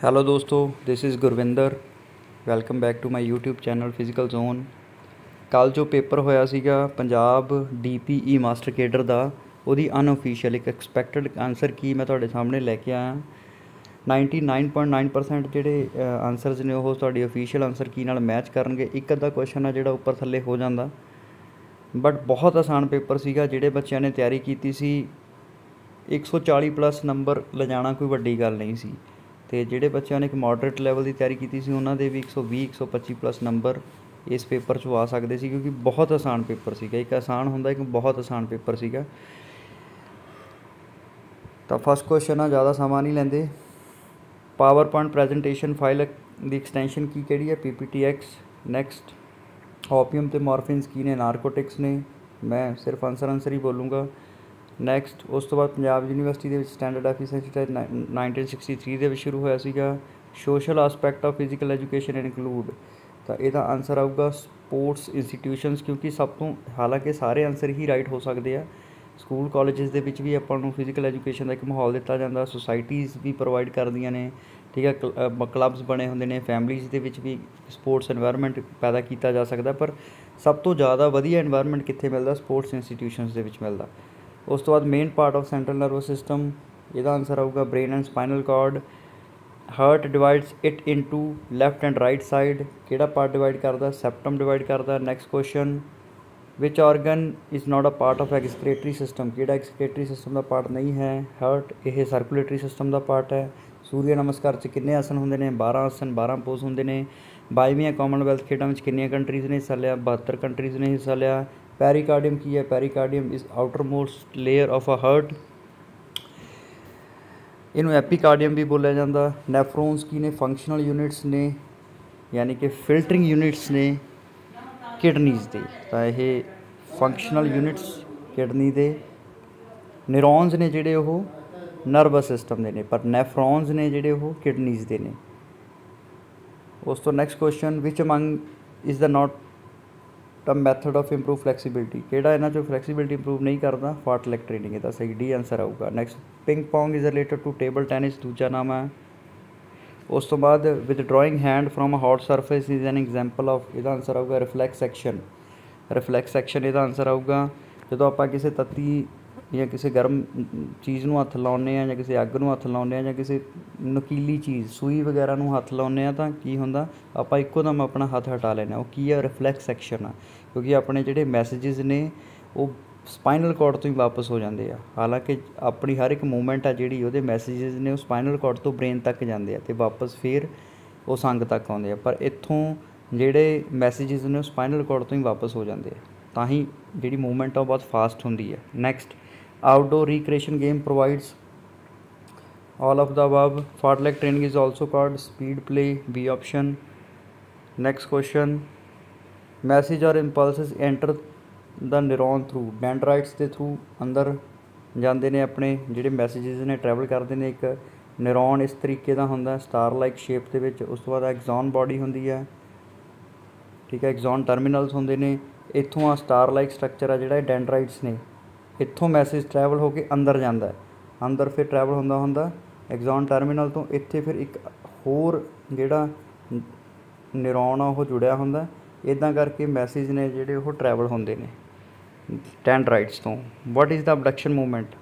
Hello ਦੋਸਤੋ, this is Gurvinder. Welcome back to my YouTube channel physical zone. ਕੱਲ੍ਹ ਜੋ paper ਹੋਇਆ ਸੀਗਾ ਪੰਜਾਬ DPE ਮਾਸਟਰ ਕੇਡਰ ਦਾ, ਉਹਦੀ ਅਨਓਫੀਸ਼ੀਅਲ ਇੱਕ ਐਕਸਪੈਕਟਡ ਆਨਸਰ ਕੀ ਮੈਂ ਤੁਹਾਡੇ ਸਾਹਮਣੇ ਲੈ ਕੇ ਆਇਆ। 99.9% ਜਿਹੜੇ ਆਨਸਰਸ ਨੇ ਉਹ ਤੁਹਾਡੀ ਅਫੀਸ਼ੀਅਲ ਆਨਸਰ ਕੀ ਨਾਲ ਮੈਚ ਕਰਨਗੇ। ਇੱਕ ਅੱਧਾ ਕੁਐਸ਼ਨ ਆ ਜਿਹੜਾ ਉੱਪਰ ਥੱਲੇ ਹੋ ਜਾਂਦਾ, ਬਟ ਬਹੁਤ ਆਸਾਨ ਪੇਪਰ ਸੀਗਾ। ਜਿਹੜੇ ਬੱਚਿਆਂ ਨੇ ਤਿਆਰੀ ਕੀਤੀ ਸੀ 140+ ਨੰਬਰ ਲਿਜਾਣਾ ਕੋਈ ਵੱਡੀ ਗੱਲ ਨਹੀਂ ਸੀ, ਅਤੇ ਜਿਹੜੇ ਬੱਚਿਆਂ ਨੇ ਇੱਕ ਮੋਡਰੇਟ ਲੈਵਲ ਦੀ ਤਿਆਰੀ ਕੀਤੀ ਸੀ ਉਹਨਾਂ ਦੇ ਵੀ 120-125+ ਨੰਬਰ ਇਸ ਪੇਪਰ 'ਚੋਂ ਆ ਸਕਦੇ ਸੀ, ਕਿਉਂਕਿ ਬਹੁਤ ਆਸਾਨ ਪੇਪਰ ਸੀਗਾ। ਇੱਕ ਆਸਾਨ ਹੁੰਦਾ, ਇੱਕ ਬਹੁਤ ਆਸਾਨ ਪੇਪਰ ਸੀਗਾ। ਤਾਂ ਫਸਟ ਕੁਐਸ਼ਨ ਆ, ਜ਼ਿਆਦਾ ਸਮਾਂ ਨਹੀਂ ਲੈਂਦੇ। ਪਾਵਰ ਪੁਆਇੰਟ ਪ੍ਰੈਜੈਂਟੇਸ਼ਨ ਫਾਈਲ ਦੀ ਐਕਸਟੈਂਸ਼ਨ ਕਿਹੜੀ ਹੈ? PPTX। ਨੈਕਸਟ, ਓਪੀਅਮ ਅਤੇ ਮੋਰਫਿਨਸ ਕੀ ਨੇ? ਨਾਰਕੋਟਿਕਸ ਨੇ। ਮੈਂ ਸਿਰਫ ਆਨਸਰ ਹੀ ਬੋਲੂੰਗਾ। ਨੈਕਸਟ, ਉਸ ਤੋਂ ਬਾਅਦ ਪੰਜਾਬ ਯੂਨੀਵਰਸਿਟੀ ਦੇ ਵਿੱਚ ਸਟੈਂਡਰਡ ਐਫੀਸ਼ੀਐਂਸੀ ਟੈਸਟ 1963 ਦੇ ਵਿੱਚ ਸ਼ੁਰੂ ਹੋਇਆ ਸੀਗਾ। Social aspect of physical education include, ਤਾਂ ਇਹਦਾ ਆਨਸਰ ਆਊਗਾ ਸਪੋਰਟਸ ਇੰਸਟੀਟਿਊਸ਼ਨਸ, ਕਿਉਂਕਿ ਸਭ ਤੋਂ, ਹਾਲਾਂਕਿ ਸਾਰੇ ਆਨਸਰ ਹੀ ਰਾਈਟ ਹੋ ਸਕਦੇ ਆ। ਸਕੂਲ ਕਾਲਜਿਸ ਦੇ ਵਿੱਚ ਵੀ ਆਪਾਂ ਨੂੰ ਫਿਜ਼ੀਕਲ ਐਜੂਕੇਸ਼ਨ ਦਾ ਇੱਕ ਮਾਹੌਲ ਦਿੱਤਾ ਜਾਂਦਾ, ਸੁਸਾਇਟੀਜ਼ ਵੀ ਪ੍ਰੋਵਾਈਡ ਕਰਦੀਆਂ ਨੇ, ਠੀਕ ਹੈ, ਕਲੱਬਸ ਬਣੇ ਹੁੰਦੇ ਨੇ, ਫੈਮਲੀਜ਼ ਦੇ ਵਿੱਚ ਵੀ ਸਪੋਰਟਸ ਇਨਵਾਇਰਮੈਂਟ ਪੈਦਾ ਕੀਤਾ ਜਾ ਸਕਦਾ। ਪਰ ਸਭ ਤੋਂ ਜ਼ਿਆਦਾ ਵਧੀਆ ਇਨਵਾਇਰਮੈਂਟ ਕਿੱਥੇ ਮਿਲਦਾ? ਸਪੋਰਟਸ ਇੰਸਟੀਟਿਊਸ਼ਨਸ ਦੇ ਵਿੱਚ ਮਿਲਦਾ। ਉਸ ਤੋਂ ਬਾਅਦ main part of central nervous system, ਇਹਦਾ ਆਨਸਰ ਆਊਗਾ brain and spinal cord. Heart divides it into left and right side, ਕਿਹੜਾ ਪਾਰਟ ਡਿਵਾਈਡ ਕਰਦਾ? ਸੈਪਟਮ ਡਿਵਾਈਡ ਕਰਦਾ। Next question, which organ is not a part of excretory system, ਕਿਹੜਾ excretory system ਦਾ part ਨਹੀਂ ਹੈ? Heart. ਇਹ circulatory system ਦਾ part ਹੈ। ਸੂਰਿਆ ਨਮਸਕਾਰ 'ਚ ਕਿੰਨੇ ਆਸਨ ਹੁੰਦੇ ਨੇ? 12 ਆਸਨ, 12 ਪੋਜ਼ ਹੁੰਦੇ ਨੇ। 22ਵੀਆਂ ਕਾਮਨਵੈਲਥ ਖੇਡਾਂ ਵਿੱਚ ਕਿੰਨੀਆਂ ਕੰਟਰੀਜ਼ ਨੇ ਹਿੱਸਾ ਲਿਆ? 72 ਕੰਟਰੀਜ਼ ਨੇ ਹਿੱਸਾ ਲਿਆ। ਪੈਰੀਕਾਰਡੀਅਮ ਕੀ ਹੈ? Pericardium is outermost layer of a heart, ਇਹਨੂੰ ਐਪੀਕਾਰਡੀਅਮ ਵੀ ਬੋਲਿਆ ਜਾਂਦਾ। ਨੈਫਰੋਨਸ ਕੀ ਨੇ? ਫੰਕਸ਼ਨਲ ਯੂਨਿਟਸ ਨੇ, ਯਾਨੀ ਕਿ ਫਿਲਟਰਿੰਗ ਯੂਨਿਟਸ ਨੇ ਕਿਡਨੀਜ਼ ਦੇ, ਤਾਂ ਇਹ ਫੰਕਸ਼ਨਲ ਯੂਨਿਟਸ ਕਿਡਨੀ ਦੇ। ਨਿਊਰੋਨਸ ਨੇ ਜਿਹੜੇ ਉਹ ਨਰਵਸ ਸਿਸਟਮ ਦੇ ਨੇ, ਪਰ ਨੈਫਰੋਨਸ ਨੇ ਜਿਹੜੇ ਉਹ ਕਿਡਨੀਜ਼ ਦੇ ਨੇ। ਉਸ ਤੋਂ next question, which among is the not a method of improve flexibility, ਕਿਹੜਾ ਇਹਨਾਂ 'ਚੋਂ ਫਲੈਕਸੀਬਿਲਿਟੀ ਇੰਪਰੂਵ ਨਹੀਂ ਕਰਦਾ? ਫਾਰਟਲੈਕ ਟ੍ਰੇਨਿੰਗ, ਇਹਦਾ ਸਹੀ ਡੀ ਆਨਸਰ ਆਊਗਾ। Next, ping pong is related to table tennis, ਦੂਜਾ ਨਾਮ ਹੈ। ਉਸ ਤੋਂ ਬਾਅਦ, withdrawing hand from a hot surface is an example of, ਇਹਦਾ ਆਨਸਰ ਆਊਗਾ ਰਿਫਲੈਕਸ ਐਕਸ਼ਨ। ਰਿਫਲੈਕਸ ਐਕਸ਼ਨ ਇਹਦਾ ਆਨਸਰ ਆਊਗਾ। ਜਦੋਂ ਆਪਾਂ ਕਿਸੇ ਤੱਤੀ ਜਾਂ ਕਿਸੇ ਗਰਮ ਚੀਜ਼ ਨੂੰ ਹੱਥ ਲਾਉਂਦੇ ਹਾਂ, ਜਾਂ ਕਿਸੇ ਅੱਗ ਨੂੰ ਹੱਥ ਲਾਉਂਦੇ ਹਾਂ, ਜਾਂ ਕਿਸੇ ਨੁਕੀਲੀ ਚੀਜ਼ ਸੂਈ ਵਗੈਰਾ ਨੂੰ ਹੱਥ ਲਾਉਂਦੇ ਹਾਂ, ਤਾਂ ਕੀ ਹੁੰਦਾ? ਆਪਾਂ ਇੱਕੋ ਦਮ ਆਪਣਾ ਹੱਥ ਹਟਾ ਲੈਂਦੇ ਹਾਂ। ਉਹ ਕੀ ਆ? ਰਿਫਲੈਕਸ ਐਕਸ਼ਨ ਆ, ਕਿਉਂਕਿ ਆਪਣੇ ਜਿਹੜੇ ਮੈਸੇਜਿਸ ਨੇ ਉਹ ਸਪਾਈਨਲ ਕੋਰਡ ਤੋਂ ਹੀ ਵਾਪਸ ਹੋ ਜਾਂਦੇ ਆ। ਹਾਲਾਂਕਿ ਆਪਣੀ ਹਰ ਇੱਕ ਮੂਵਮੈਂਟ ਆ ਜਿਹੜੀ, ਉਹਦੇ ਮੈਸੇਜਿਸ ਨੇ ਉਹ ਸਪਾਈਨਲ ਕੋਰਡ ਤੋਂ ਬ੍ਰੇਨ ਤੱਕ ਜਾਂਦੇ ਆ ਅਤੇ ਵਾਪਸ ਫਿਰ ਉਹ ਸੰਗ ਤੱਕ ਆਉਂਦੇ ਆ, ਪਰ ਇੱਥੋਂ ਜਿਹੜੇ ਮੈਸੇਜਿਸ ਨੇ ਉਹ ਸਪਾਈਨਲ ਕੋਰਡ ਤੋਂ ਹੀ ਵਾਪਸ ਹੋ ਜਾਂਦੇ ਆ, ਤਾਂ ਹੀ ਜਿਹੜੀ ਮੂਵਮੈਂਟ ਆ ਉਹ ਬਹੁਤ ਫਾਸਟ ਹੁੰਦੀ ਹੈ। Next, outdoor recreation game provides all of the above. Fartlek training is also called speed play, B option. Next question, message or impulses enter the neuron through dendrites ਦੇ ਥਰੂ ਅੰਦਰ ਜਾਂਦੇ ਨੇ, ਆਪਣੇ ਜਿਹੜੇ ਮੈਸੇਜਿਸ ਨੇ travel ਕਰਦੇ ਨੇ। ਇੱਕ ਨਿਊਰੋਨ ਇਸ ਤਰੀਕੇ ਦਾ ਹੁੰਦਾ, ਸਟਾਰ ਲਾਈਕ ਸ਼ੇਪ ਦੇ ਵਿੱਚ। ਉਸ ਤੋਂ ਬਾਅਦ ਐਗਜ਼ੌਨ ਬਾਡੀ ਹੁੰਦੀ ਹੈ, ਠੀਕ ਹੈ, ਐਗਜ਼ੌਨ ਟਰਮੀਨਲਸ ਹੁੰਦੇ ਨੇ। ਇੱਥੋਂ ਆ ਸਟਾਰ ਲਾਈਕ ਸਟਰਕਚਰ ਆ ਜਿਹੜਾ, ਇਹ ਡੈਂਡਰਾਈਟਸ ਨੇ। ਇੱਥੋਂ ਮੈਸੇਜ ਟਰੈਵਲ ਹੋ ਕੇ ਅੰਦਰ ਜਾਂਦਾ, ਅੰਦਰ ਫਿਰ ਟਰੈਵਲ ਹੁੰਦਾ ਐਗਜ਼ੌਨ ਟਰਮੀਨਲ ਤੋਂ। ਇੱਥੇ ਫਿਰ ਇੱਕ ਹੋਰ ਜਿਹੜਾ ਨਿਊਰੋਨ ਆ ਉਹ ਜੁੜਿਆ ਹੁੰਦਾ। ਇੱਦਾਂ ਕਰਕੇ ਮੈਸੇਜ ਨੇ ਜਿਹੜੇ ਉਹ ਟਰੈਵਲ ਹੁੰਦੇ ਨੇ ਡੈਂਡਰਾਈਟਸ ਤੋਂ। What is the abduction movement?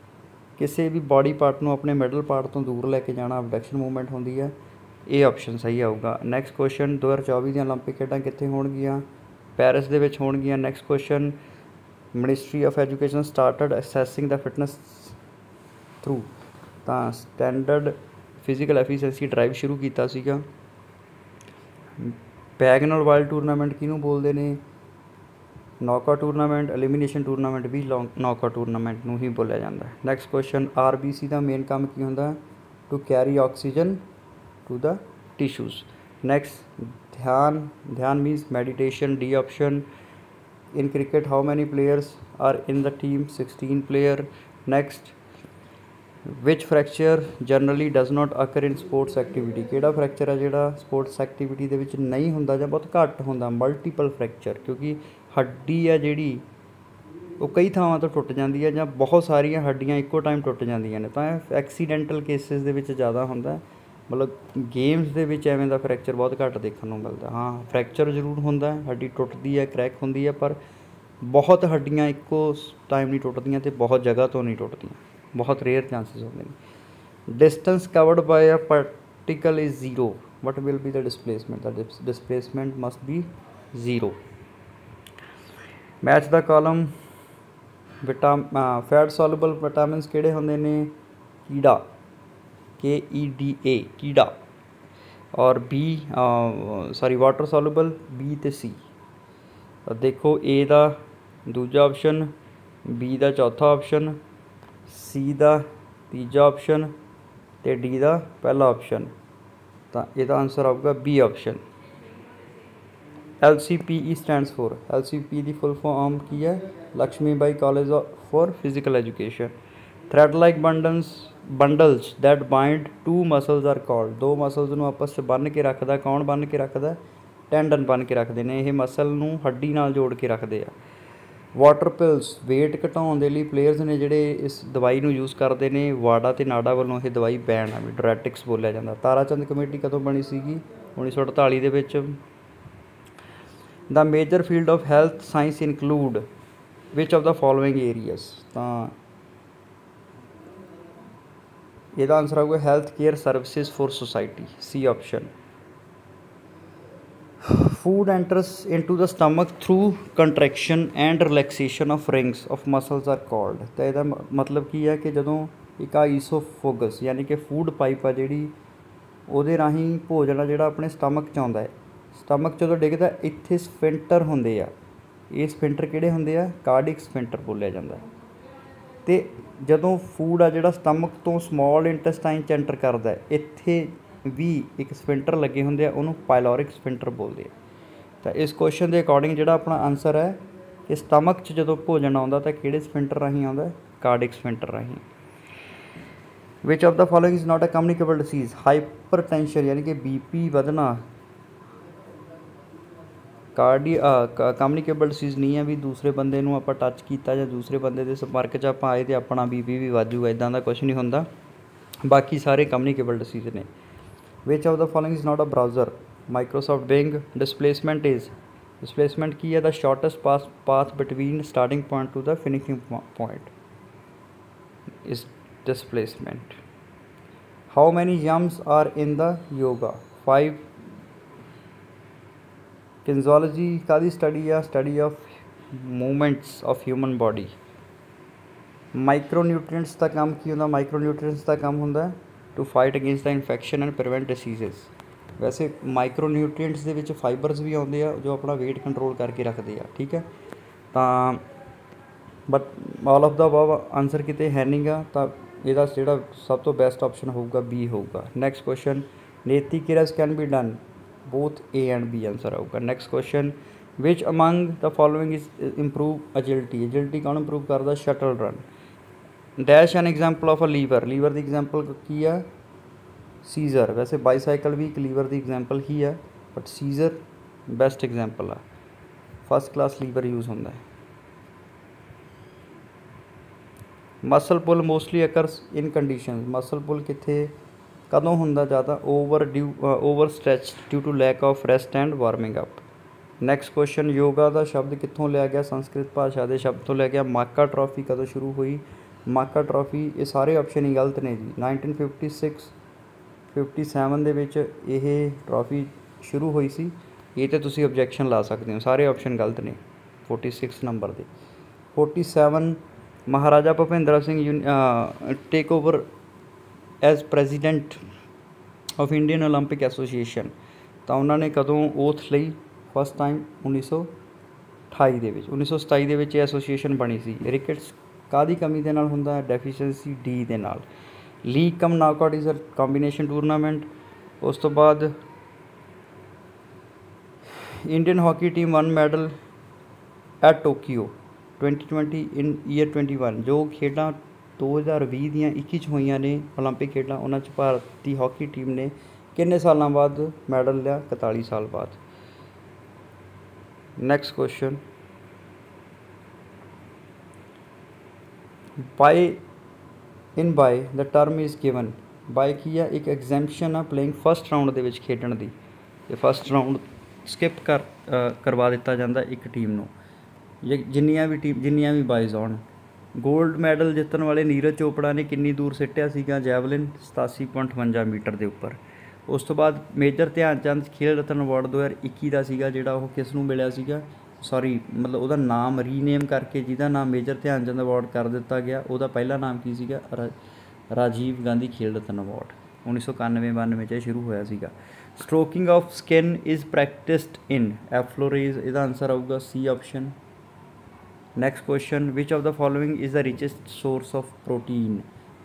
ਕਿਸੇ ਵੀ ਬਾਡੀ ਪਾਰਟ ਨੂੰ ਆਪਣੇ ਮਿਡਲ ਪਾਰਟ ਤੋਂ ਦੂਰ ਲੈ ਕੇ ਜਾਣਾ ਅਬਡਕਸ਼ਨ ਮੂਵਮੈਂਟ ਹੁੰਦੀ ਹੈ। ਇਹ ਆਪਸ਼ਨ ਸਹੀ ਆਊਗਾ। ਨੈਕਸਟ ਕੁਐਸ਼ਨ, 2024 ਦੀਆਂ ਓਲੰਪਿਕ ਖੇਡਾਂ ਕਿੱਥੇ ਹੋਣਗੀਆਂ? ਪੈਰਿਸ ਦੇ ਵਿੱਚ ਹੋਣਗੀਆਂ। Next question, ministry of education started assessing the fitness through, ਤਾਂ ਸਟੈਂਡਰਡ ਫਿਜ਼ੀਕਲ ਐਫੀਸ਼ੀਐਂਸੀ ਡਰਾਈਵ ਸ਼ੁਰੂ ਕੀਤਾ ਸੀਗਾ। ਬੈਗਨਰ ਵਾਈਲਡ ਟੂਰਨਾਮੈਂਟ ਕਿਹਨੂੰ ਬੋਲਦੇ ਨੇ? Knockout tournament. ਐਲੀਮੀਨੇਸ਼ਨ ਟੂਰਨਾਮੈਂਟ ਵੀ ਨੌਕਆਊਟ ਟੂਰਨਾਮੈਂਟ ਨੂੰ ਹੀ ਬੋਲਿਆ ਜਾਂਦਾ। ਨੈਕਸਟ ਕੁਐਸ਼ਨ, RBC ਦਾ ਮੇਨ ਕੰਮ ਕੀ ਹੁੰਦਾ? To carry oxygen to the tissues. Next, ਧਿਆਨ means meditation, D option. In cricket, how many players are in the team? 16 player. Next, which fracture generally does not occur in sports activity? ਕਿਹੜਾ fracture ਆ ਜਿਹੜਾ sports activity ਦੇ ਵਿੱਚ ਨਹੀਂ ਹੁੰਦਾ ਜਾਂ ਬਹੁਤ ਘੱਟ ਹੁੰਦਾ? ਮਲਟੀਪਲ ਫ੍ਰੈਕਚਰ, ਕਿਉਂਕਿ ਹੱਡੀ ਆ ਜਿਹੜੀ ਉਹ ਕਈ ਥਾਵਾਂ ਤੋਂ ਟੁੱਟ ਜਾਂਦੀ ਹੈ, ਜਾਂ ਬਹੁਤ ਸਾਰੀਆਂ ਹੱਡੀਆਂ ਇੱਕੋ ਟਾਈਮ ਟੁੱਟ ਜਾਂਦੀਆਂ ਨੇ, ਤਾਂ ਐਕਸੀਡੈਂਟਲ ਕੇਸਿਸ ਦੇ ਵਿੱਚ ਜ਼ਿਆਦਾ ਹੁੰਦਾ। ਮਤਲਬ ਗੇਮਸ ਦੇ ਵਿੱਚ ਐਵੇਂ ਦਾ ਫ੍ਰੈਕਚਰ ਬਹੁਤ ਘੱਟ ਦੇਖਣ ਨੂੰ ਮਿਲਦਾ। ਹਾਂ ਫ੍ਰੈਕਚਰ ਜ਼ਰੂਰ ਹੁੰਦਾ, ਹੱਡੀ ਟੁੱਟਦੀ ਹੈ, ਕਰੈਕ ਹੁੰਦੀ ਹੈ, ਪਰ ਬਹੁਤ ਹੱਡੀਆਂ ਇੱਕੋ ਟਾਈਮ ਨਹੀਂ ਟੁੱਟਦੀਆਂ ਅਤੇ ਬਹੁਤ ਜਗ੍ਹਾ ਤੋਂ ਨਹੀਂ ਟੁੱਟਦੀਆਂ, ਬਹੁਤ ਰੇਅਰ ਚਾਂਸਿਸ ਹੁੰਦੇ ਨੇ। Distance covered by a particle is zero, what will be the displacement, the displacement must be zero. Match the column fat soluble vitamins ਕਿਹੜੇ ਹੁੰਦੇ ਨੇ? ਕੀੜਾ, KEDA ਕੀੜਾ, ਔਰ ਵਾਟਰ ਸੋਲੂਬਲ B ਅਤੇ C। ਦੇਖੋ A ਦਾ ਦੂਜਾ ਆਪਸ਼ਨ, B ਦਾ ਚੌਥਾ ਆਪਸ਼ਨ, C ਦਾ ਤੀਜਾ ਆਪਸ਼ਨ ਅਤੇ D ਦਾ ਪਹਿਲਾ ਆਪਸ਼ਨ। ਤਾਂ ਇਹਦਾ ਆਨਸਰ ਆਊਗਾ B option. LCPE stands for, LCPE ਦੀ ਫੁੱਲ ਫਾਰਮ ਕੀ ਹੈ? Lakshmi Bai college for physical education. Thread like bundles that bind to muscles are called, ਦੋ ਮਸਲਸ ਨੂੰ ਆਪਸ 'ਚ ਬੰਨ੍ਹ ਕੇ ਰੱਖਦਾ, ਕੌਣ ਬੰਨ੍ਹ ਕੇ ਰੱਖਦਾ? ਟੈਂਡਨ ਬੰਨ੍ਹ ਕੇ ਰੱਖਦੇ ਨੇ, ਇਹ ਮਸਲ ਨੂੰ ਹੱਡੀ ਨਾਲ ਜੋੜ ਕੇ ਰੱਖਦੇ ਆ। ਵਾਟਰ ਪਿਲਸ, ਵੇਟ ਘਟਾਉਣ ਦੇ ਲਈ ਪਲੇਅਰਸ ਨੇ ਜਿਹੜੇ ਇਸ ਦਵਾਈ ਨੂੰ ਯੂਜ਼ ਕਰਦੇ ਨੇ, ਵਾਡਾ ਅਤੇ ਨਾਡਾ ਵੱਲੋਂ ਇਹ ਦਵਾਈ ਬੈਨ ਆ, ਵੀ ਡਾਇਰੈਟਿਕਸ ਬੋਲਿਆ ਜਾਂਦਾ। ਤਾਰਾ ਚੰਦ ਕਮੇਟੀ ਕਦੋਂ ਬਣੀ ਸੀਗੀ? 1948 ਦੇ ਵਿੱਚ। The major field of health science include which of the following areas, ਤਾਂ ਇਹਦਾ ਆਨਸਰ ਆਊਗਾ health care services for society, C option. Food enters into the stomach through contraction and relaxation of rings of muscles are called, ਤਾਂ ਇਹਦਾ ਮਤਲਬ ਕੀ ਹੈ ਕਿ ਜਦੋਂ ਇੱਕ ਈਸੋਫੋਗਸ ਯਾਨੀ ਕਿ ਫੂਡ ਪਾਈਪ ਆ ਜਿਹੜੀ, ਉਹਦੇ ਰਾਹੀਂ ਭੋਜਨ ਆ ਜਿਹੜਾ ਆਪਣੇ ਸਟਮਕ 'ਚ ਆਉਂਦਾ ਹੈ, ਸਟਮਕ 'ਚ ਜਦੋਂ ਡਿੱਗਦਾ ਇੱਥੇ ਸਫਿੰਟਰ ਹੁੰਦੇ ਆ, ਇਹ ਸਫਿੰਟਰ ਕਿਹੜੇ ਹੁੰਦੇ ਆ? ਕਾਰਡਿਕ ਸਫਿੰਟਰ ਬੋਲਿਆ ਜਾਂਦਾ। ਅਤੇ ਜਦੋਂ ਫੂਡ ਆ ਜਿਹੜਾ ਸਟਮਕ ਤੋਂ ਸਮੋਲ ਇੰਟੈਸਟਾਈਨ 'ਚ ਐਂਟਰ ਕਰਦਾ, ਇੱਥੇ ਵੀ ਇੱਕ ਸਫਿੰਟਰ ਲੱਗੇ ਹੁੰਦੇ ਆ, ਉਹਨੂੰ ਪਾਇਲੋਰਿਕ ਸਫਿੰਟਰ ਬੋਲਦੇ ਆ। ਤਾਂ ਇਸ ਕੁਐਸਚਨ ਦੇ ਅਕੋਰਡਿੰਗ ਜਿਹੜਾ ਆਪਣਾ ਆਨਸਰ ਹੈ ਕਿ ਸਟਮਕ 'ਚ ਜਦੋਂ ਭੋਜਨ ਆਉਂਦਾ ਤਾਂ ਕਿਹੜੇ ਸਫਿੰਟਰ ਰਾਹੀਂ ਆਉਂਦਾ? ਕਾਰਡਿਕ ਸਫਿੰਟਰ ਰਾਹੀਂ। Which of the following is not a communicable disease, hypertension ਯਾਨੀ ਕਿ BP ਵਧਣਾ ਕਮਿਊਨੀਕੇਬਲ ਡਿਸੀਜ਼ ਨਹੀਂ ਹੈ, ਵੀ ਦੂਸਰੇ ਬੰਦੇ ਨੂੰ ਆਪਾਂ ਟੱਚ ਕੀਤਾ ਜਾਂ ਦੂਸਰੇ ਬੰਦੇ ਦੇ ਸੰਪਰਕ 'ਚ ਆਪਾਂ ਆਏ ਅਤੇ ਆਪਣਾ BP ਵੀ ਵੱਧ ਜੂਗਾ, ਇੱਦਾਂ ਦਾ ਕੁਛ ਨਹੀਂ ਹੁੰਦਾ, ਬਾਕੀ ਸਾਰੇ ਕਮਿਊਨੀਕੇਬਲ ਡਿਸੀਜ਼ ਨੇ। Which of the following is not a browser, Microsoft Bing. Displacement ਕੀ ਹੈ? The shortest path between starting point to the finishing point is displacement. How many yams are in the yoga? 5. Kinesiology ਕਾਹਦੀ study ਆ? Study of movements of human body. Micronutrients ਦਾ ਕੰਮ ਕੀ ਹੁੰਦਾ? Micronutrients ਦਾ ਕੰਮ ਹੁੰਦਾ to fight against the infection and prevent diseases. ਵੈਸੇ ਮਾਈਕਰੋਨਿਊਟ੍ਰੀਐਂਟਸ ਦੇ ਵਿੱਚ ਫਾਈਬਰਸ ਵੀ ਆਉਂਦੇ ਆ ਜੋ ਆਪਣਾ ਵੇਟ ਕੰਟਰੋਲ ਕਰਕੇ ਰੱਖਦੇ ਆ, ਠੀਕ ਹੈ। ਤਾਂ but all of the above answer ਕਿਤੇ ਹੈ ਨਹੀਂ ਗਾ, ਤਾਂ ਇਹਦਾ ਜਿਹੜਾ ਸਭ ਤੋਂ ਬੈਸਟ ਆਪਸ਼ਨ ਹੋਊਗਾ B ਹੋਊਗਾ। ਨੈਕਸਟ ਕੁਐਸਚਨ, ਨੇਤੀ ਕਿਰਸ can be done, both A and B answer ਆਊਗਾ। Next question, which among the following is improve agility, agility ਕੌਣ ਇੰਪਰੂਵ ਕਰਦਾ? Shuttle run. Dash an example of a lever, lever ਦੀ example ਕੀ ਆ? Scissor. ਵੈਸੇ bicycle ਵੀ ਇੱਕ liver ਦੀ example ਹੀ ਆ, ਬਟ ਸੀਜ਼ਰ ਬੈਸਟ ਐਗਜ਼ਾਮਪਲ ਆ, ਫਸਟ ਕਲਾਸ ਲੀਵਰ ਯੂਜ਼ ਹੁੰਦਾ ਹੈ। Muscle pull mostly occurs in condition, muscle pull ਕਿੱਥੇ ਕਦੋਂ ਹੁੰਦਾ ਜ਼ਿਆਦਾ? Over stretch due to lack of rest and warming up. Next question, yoga ਦਾ ਸ਼ਬਦ ਕਿੱਥੋਂ ਲਿਆ ਗਿਆ? ਸੰਸਕ੍ਰਿਤ ਭਾਸ਼ਾ ਦੇ ਸ਼ਬਦ ਤੋਂ ਲਿਆ ਗਿਆ। ਮਾਕਾ ਟਰੋਫੀ ਕਦੋਂ ਸ਼ੁਰੂ ਹੋਈ? ਮਾਕਾ ਟਰੋਫੀ, ਇਹ ਸਾਰੇ ਆਪਸ਼ਨ ਹੀ ਗਲਤ ਨੇ ਜੀ। 1956-57 ਦੇ ਵਿੱਚ ਇਹ ਟਰੋਫੀ ਸ਼ੁਰੂ ਹੋਈ ਸੀ। ਇਹ 'ਤੇ ਤੁਸੀਂ ਓਬਜੈਕਸ਼ਨ ਲਾ ਸਕਦੇ ਹੋ, ਸਾਰੇ ਆਪਸ਼ਨ ਗਲਤ ਨੇ 46 ਨੰਬਰ ਦੇ। 47 Maharaja Bhupinder Singh take over as president of Indian Olympic association, ਤਾਂ ਉਹਨਾਂ ਨੇ ਕਦੋਂ ਓਥ ਲਈ? ਫਸਟ ਟਾਈਮ 1928 ਦੇ ਵਿੱਚ। 1927 ਦੇ ਵਿੱਚ ਇਹ ਐਸੋਸੀਏਸ਼ਨ ਬਣੀ ਸੀ। ਰਿਕਟਸ ਕਾਹਦੀ ਕਮੀ ਦੇ ਨਾਲ ਹੁੰਦਾ? ਡੈਫੀਸ਼ੀਐਂਸੀ D ਦੇ ਨਾਲ। League cum knockout is a combination tournament. ਉਸ ਤੋਂ ਬਾਅਦ Indian hockey team won medal at Tokyo 2020 in year 21। ਜੋ ਖੇਡਾਂ 2020 ਦੀਆਂ 21 'ਚ ਹੋਈਆਂ ਨੇ ਓਲੰਪਿਕ ਖੇਡਾਂ, ਉਹਨਾਂ 'ਚ ਭਾਰਤੀ ਹਾਕੀ ਟੀਮ ਨੇ ਕਿੰਨੇ ਸਾਲਾਂ ਬਾਅਦ ਮੈਡਲ ਲਿਆ? 41 ਸਾਲ ਬਾਅਦ। Next question, by the term is given, by ਕੀ ਆ, ਇੱਕ ਐਗਜ਼ੈਂਪਸ਼ਨ ਆ ਪਲੇਇੰਗ ਫਸਟ ਰਾਊਂਡ ਦੇ ਵਿੱਚ ਖੇਡਣ ਦੀ, ਤੇ ਫਸਟ ਰਾਊਂਡ ਸਕਿਪ ਕਰਵਾ ਦਿੱਤਾ ਜਾਂਦਾ ਇੱਕ ਟੀਮ ਨੂੰ, ਜਿੰਨੀਆਂ ਵੀ ਬਾਇਜ਼ ਆਉਣ। ਗੋਲਡ ਮੈਡਲ ਜਿੱਤਣ ਵਾਲੇ ਨੀਰਜ ਚੋਪੜਾ ਨੇ ਕਿੰਨੀ ਦੂਰ ਸਿੱਟਿਆ ਸੀਗਾ ਜੈਵਲਿਨ, 87.58 ਮੀਟਰ ਦੇ ਉੱਪਰ। ਉਸ ਤੋਂ ਬਾਅਦ ਮੇਜਰ ਧਿਆਨ ਚੰਦ ਖੇਲ ਰਤਨ ਅਵਾਰਡ 2021 ਦਾ ਸੀਗਾ, ਜਿਹੜਾ ਉਹ ਕਿਸ ਨੂੰ ਮਿਲਿਆ ਸੀਗਾ, ਸੌਰੀ ਮਤਲਬ ਉਹਦਾ ਨਾਮ ਰੀਨੇਮ ਕਰਕੇ ਜਿਹਦਾ ਨਾਮ ਮੇਜਰ ਧਿਆਨ ਚੰਦ ਅਵਾਰਡ ਕਰ ਦਿੱਤਾ ਗਿਆ, ਉਹਦਾ ਪਹਿਲਾ ਨਾਮ ਕੀ ਸੀਗਾ, ਰਾਜੀਵ ਗਾਂਧੀ ਖੇਲ ਰਤਨ ਅਵਾਰਡ 1991-92 'ਚ ਸ਼ੁਰੂ ਹੋਇਆ ਸੀਗਾ। Stroking of skin is practised in effleurage, ਇਹਦਾ ਆਨਸਰ ਆਊਗਾ C option. Next question, which of the following is the richest source of protein,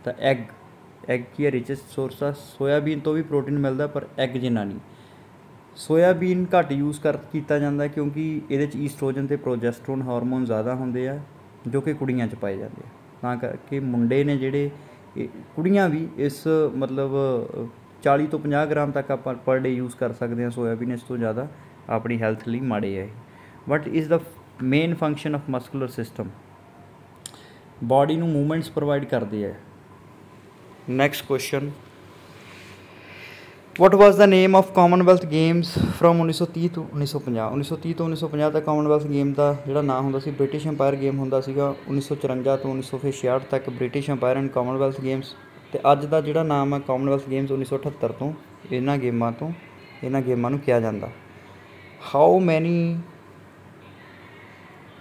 ਤਾਂ ਐਗ ਕੀ ਹੈ ਰਿਚੈਸਟ ਸੋਰਸ ਆ। ਸੋਇਆਬੀਨ ਤੋਂ ਵੀ ਪ੍ਰੋਟੀਨ ਮਿਲਦਾ ਪਰ ਐਗ ਜਿੰਨਾ ਨਹੀਂ। ਸੋਇਆਬੀਨ ਘੱਟ ਯੂਜ਼ ਕੀਤਾ ਜਾਂਦਾ ਕਿਉਂਕਿ ਇਹਦੇ 'ਚ ਈਸਟ੍ਰੋਜਨ ਅਤੇ ਪ੍ਰੋਜੈਸਟਰੋਨ ਹਾਰਮੋਨ ਜ਼ਿਆਦਾ ਹੁੰਦੇ ਆ, ਜੋ ਕਿ ਕੁੜੀਆਂ 'ਚ ਪਾਏ ਜਾਂਦੇ ਆ, ਤਾਂ ਕਰਕੇ ਮੁੰਡੇ ਨੇ ਜਿਹੜੇ, ਕੁੜੀਆਂ ਵੀ ਇਸ ਮਤਲਬ 40 ਤੋਂ 50 ਗ੍ਰਾਮ ਤੱਕ ਆਪਾਂ ਪਰ ਡੇ ਯੂਜ਼ ਕਰ ਸਕਦੇ ਹਾਂ ਸੋਇਆਬੀਨ, ਇਸ ਤੋਂ ਜ਼ਿਆਦਾ ਆਪਣੀ ਹੈਲਥ ਲਈ ਮਾੜੇ ਹੈ ਇਹ। But is the main function of muscular system, body ਨੂੰ ਮੂਵਮੈਂਟਸ ਪ੍ਰੋਵਾਈਡ ਕਰਦੇ ਹੈ। Next question, what was the name of Commonwealth games from 1930 ਤੋਂ 1950। 1930 ਤੋਂ 1950 ਤੱਕ ਕਾਮਨਵੈਲਥ ਗੇਮ ਦਾ ਜਿਹੜਾ ਨਾਮ ਹੁੰਦਾ ਸੀ ਬ੍ਰਿਟਿਸ਼ ਅੰਪਾਇਰ ਗੇਮ ਹੁੰਦਾ ਸੀਗਾ। 1954 ਤੋਂ 1966 ਤੱਕ British Empire and Commonwealth games, ਅਤੇ ਅੱਜ ਦਾ ਜਿਹੜਾ ਨਾਮ ਹੈ ਕਾਮਨਵੈਲਥ ਗੇਮਸ 1978 ਤੋਂ ਇਹਨਾਂ ਗੇਮਾਂ ਨੂੰ ਕਿਹਾ ਜਾਂਦਾ। How many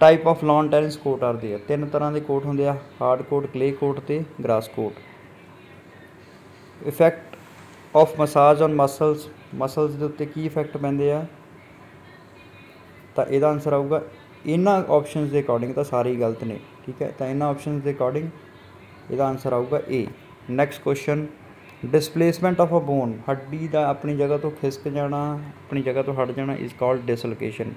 type of lawn tennis court are there, 3 ਤਰ੍ਹਾਂ ਦੇ ਕੋਰਟ ਹੁੰਦੇ ਆ, ਹਾਰਡ ਕੋਰਟ, ਕਲੇ ਕੋਰਟ ਅਤੇ grass court. Effect of massage on muscles ਦੇ ਉੱਤੇ ਕੀ ਇਫੈਕਟ ਪੈਂਦੇ ਆ, ਤਾਂ ਇਹਦਾ ਆਨਸਰ ਆਊਗਾ ਇਹਨਾਂ ਆਪਸ਼ਨਸ ਦੇ ਅਕੋਰਡਿੰਗ, ਤਾਂ ਸਾਰੇ ਹੀ ਗਲਤ ਨੇ, ਠੀਕ ਹੈ, ਤਾਂ ਇਹਨਾਂ ਆਪਸ਼ਨਸ ਦੇ ਅਕੋਰਡਿੰਗ ਇਹਦਾ ਆਨਸਰ ਆਊਗਾ A. Next question, displacement of a bone, ਹੱਡੀ ਦਾ ਆਪਣੀ ਜਗ੍ਹਾ ਤੋਂ ਖਿਸਕ ਜਾਣਾ, ਆਪਣੀ ਜਗ੍ਹਾ ਤੋਂ ਹਟ ਜਾਣਾ, is called dislocation.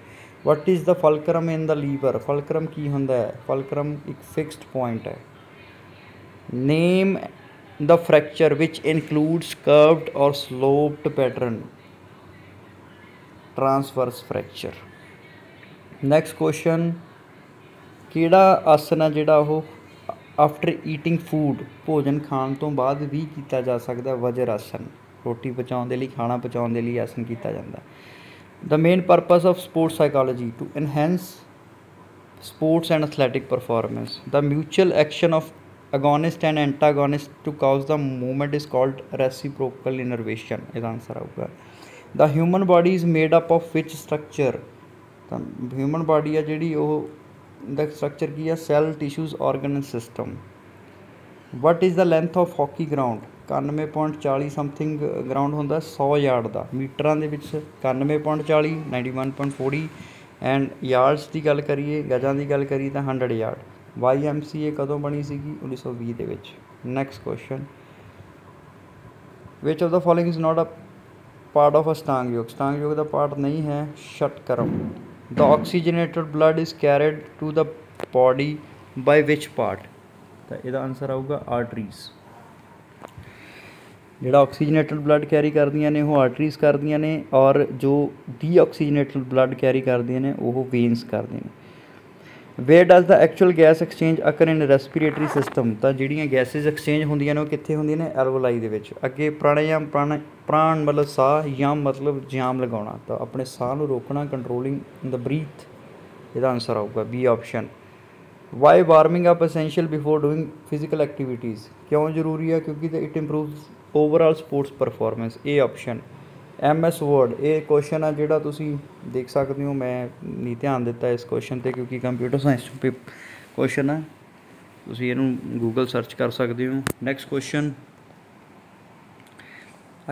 What is the fulcrum in the lever, fulcrum ਕੀ ਹੁੰਦਾ ਹੈ, ਫਲਕਰਮ ਇੱਕ ਫਿਕਸਡ ਪੁਆਇੰਟ ਹੈ। ਨੇਮ the fracture which includes curved or sloped pattern, transverse fracture। next question, ਕਿਹੜਾ ਆਸਨ ਆ ਜਿਹੜਾ ਉਹ ਆਫਟਰ ਈਟਿੰਗ ਫੂਡ, ਭੋਜਨ ਖਾਣ ਤੋਂ ਬਾਅਦ ਵੀ ਕੀਤਾ ਜਾ ਸਕਦਾ, ਵਜਰ ਆਸਨ, ਰੋਟੀ ਪਚਾਉਣ ਦੇ ਲਈ, ਖਾਣਾ ਪਚਾਉਣ ਦੇ ਲਈ ਆਸਨ ਕੀਤਾ ਜਾਂਦਾ। the main purpose of sports psychology to enhance sports and athletic performance, the mutual action of agonist and antagonist to cause the movement is called reciprocal innervation, ਇਹਦਾ ਆਨਸਰ ਆਊਗਾ। the human body is made up of which structure, ਤਾਂ human body ਆ ਜਿਹੜੀ ਉਹ ਦਾ structure ਕੀ ਆ, cell, tissues, organ and system. what is the length of hockey ground, 91.40 something ground ਹੁੰਦਾ 100 ਯਾਰਡ ਦਾ, ਮੀਟਰਾਂ ਦੇ ਵਿੱਚ 91.40, 91.40, ਐਂਡ ਯਾਰਡਸ ਦੀ ਗੱਲ ਕਰੀਏ, ਗਜਾਂ ਦੀ ਗੱਲ ਕਰੀਏ ਤਾਂ 100 ਯਾਰਡ। YMCA ਕਦੋਂ ਬਣੀ ਸੀਗੀ, 1920 ਦੇ ਵਿੱਚ। Next question, which of the following is not a part of a Ashtang yog, Ashtang yog ਦਾ ਪਾਰਟ ਨਹੀਂ ਹੈ shatkarma. The oxygenated blood is carried to the body by which part, ਤਾਂ ਇਹਦਾ ਆਨਸਰ ਆਊਗਾ ਆਰਟਰੀਜ਼। ਜਿਹੜਾ ਆਕਸੀਜਨੇਟਡ ਬਲੱਡ ਕੈਰੀ ਕਰਦੀਆਂ ਨੇ ਉਹ ਆਰਟਰੀਜ਼ ਕਰਦੀਆਂ ਨੇ, ਔਰ ਜੋ ਡੀਆਕਸੀਜਨੇਟਡ ਬਲੱਡ ਕੈਰੀ ਕਰਦੀਆਂ ਨੇ ਉਹ ਵੇਨਸ ਕਰਦੀਆਂ ਨੇ। Where does the actual gas exchange occur in respiratory system, ਤਾਂ ਜਿਹੜੀਆਂ ਗੈਸਿਸ ਐਕਸਚੇਂਜ ਹੁੰਦੀਆਂ ਨੇ ਉਹ ਕਿੱਥੇ ਹੁੰਦੀਆਂ ਨੇ, ਐਲਵੋਲਾਈ ਦੇ ਵਿੱਚ। ਅੱਗੇ ਪ੍ਰਾਣਾਯਾਮ, ਪ੍ਰਾਣ ਮਤਲਬ ਸਾਹ, ਯਮ ਮਤਲਬ ਜਾਮ ਲਗਾਉਣਾ, ਤਾਂ ਆਪਣੇ ਸਾਹ ਨੂੰ ਰੋਕਣਾ, ਕੰਟਰੋਲਿੰਗ ਦ ਬਰੀਥ, ਇਹਦਾ ਆਨਸਰ ਆਊਗਾ B option. Why warming up essential before doing physical activities, ਕਿਉਂ ਜ਼ਰੂਰੀ ਹੈ, ਕਿਉਂਕਿ it improves overall sports performance, ਇਹ ਆਪਸ਼ਨ। MS ਵਰਡ, ਇਹ ਕੁਐਸਚਨ ਆ ਜਿਹੜਾ ਤੁਸੀਂ ਦੇਖ ਸਕਦੇ ਹੋ, ਮੈਂ ਨਹੀਂ ਧਿਆਨ ਦਿੱਤਾ ਇਸ ਕੁਐਸਚਨ 'ਤੇ ਕਿਉਂਕਿ ਕੰਪਿਊਟਰ ਸਾਇੰਸ ਕੁਐਸਚਨ ਆ, ਤੁਸੀਂ ਇਹਨੂੰ ਗੂਗਲ ਸਰਚ ਕਰ ਸਕਦੇ ਹੋ। ਨੈਕਸਟ ਕੁਐਸਚਨ,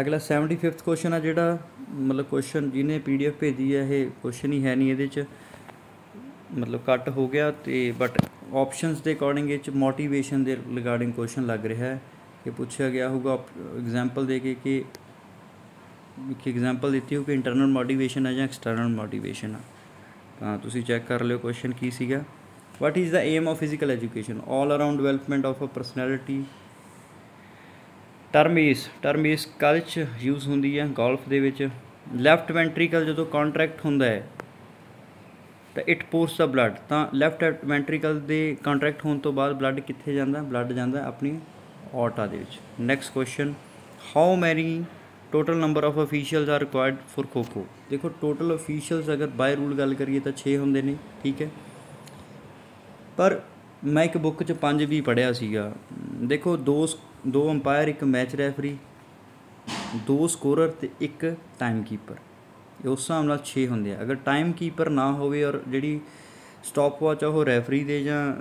ਅਗਲਾ 75th ਕੁਐਸਚਨ ਆ ਜਿਹੜਾ ਮਤਲਬ ਕੁਐਸਚਨ ਜਿਹਨੇ PDF ਭੇਜੀ ਹੈ, ਇਹ ਕੁਐਸਚਨ ਹੀ ਹੈ ਨਹੀਂ ਇਹਦੇ 'ਚ, ਮਤਲਬ ਕੱਟ ਹੋ ਗਿਆ, ਅਤੇ ਬਟ ਆਪਸ਼ਨਸ ਦੇ ਅਕੋਰਡਿੰਗ ਇਹ 'ਚ ਮੋਟੀਵੇਸ਼ਨ ਦੇ ਰਿਗਾਰਡਿੰਗ ਕੁਐਸਚਨ ਲੱਗ ਰਿਹਾ ਹੈ ਕਿ ਪੁੱਛਿਆ ਗਿਆ ਹੋਊਗਾ ਐਗਜ਼ਾਮਪਲ ਦੇ ਕੇ ਕਿ ਇੱਕ ਐਗਜ਼ਾਮਪਲ ਦਿੱਤੀ ਹੋ ਕਿ ਇੰਟਰਨਲ ਮੋਟੀਵੇਸ਼ਨ ਹੈ ਜਾਂ ਐਕਸਟਰਨਲ ਮੋਟੀਵੇਸ਼ਨ ਆ, ਤਾਂ ਤੁਸੀਂ ਚੈੱਕ ਕਰ ਲਿਓ ਕੁਐਸਚਨ ਕੀ ਸੀਗਾ। What is the aim of physical education, all around development of a personality. Term ਏਸ ਕਾਹਦੇ 'ਚ ਯੂਜ਼ ਹੁੰਦੀ ਹੈ, ਗੋਲਫ ਦੇ ਵਿੱਚ। ਲੈਫਟ ਵੈਂਟਰੀਕਲ ਜਦੋਂ ਕੰਟਰੈਕਟ ਹੁੰਦਾ ਹੈ ਤਾਂ ਇਟ ਪੋਰਸ ਦਾ ਬਲੱਡ, ਤਾਂ ਲੈਫਟ ਵੈਂਟਰੀਕਲ ਦੇ ਕੰਟਰੈਕਟ ਹੋਣ ਤੋਂ ਬਾਅਦ ਬਲੱਡ ਕਿੱਥੇ ਜਾਂਦਾ, ਬਲੱਡ ਜਾਂਦਾ ਆਪਣੀ ਔਰਟਾ ਦੇ ਵਿੱਚ। Next question, how many total number of officials are required for Kho Kho. देखो टोटल ऑफिशियल्स अगर बाय रूल गल करिए तो 6 होंगे ने, ठीक है, पर मैं एक बुक च 5 भी पढ़िया सीगा। देखो दो अंपायर, एक मैच रैफरी, 2 स्कोरर ते एक टाइम कीपर, उस हिसाब नाल 6 होंगे। अगर टाइम कीपर ना होवे और जिहड़ी स्टॉप वॉच वो रैफरी दे जां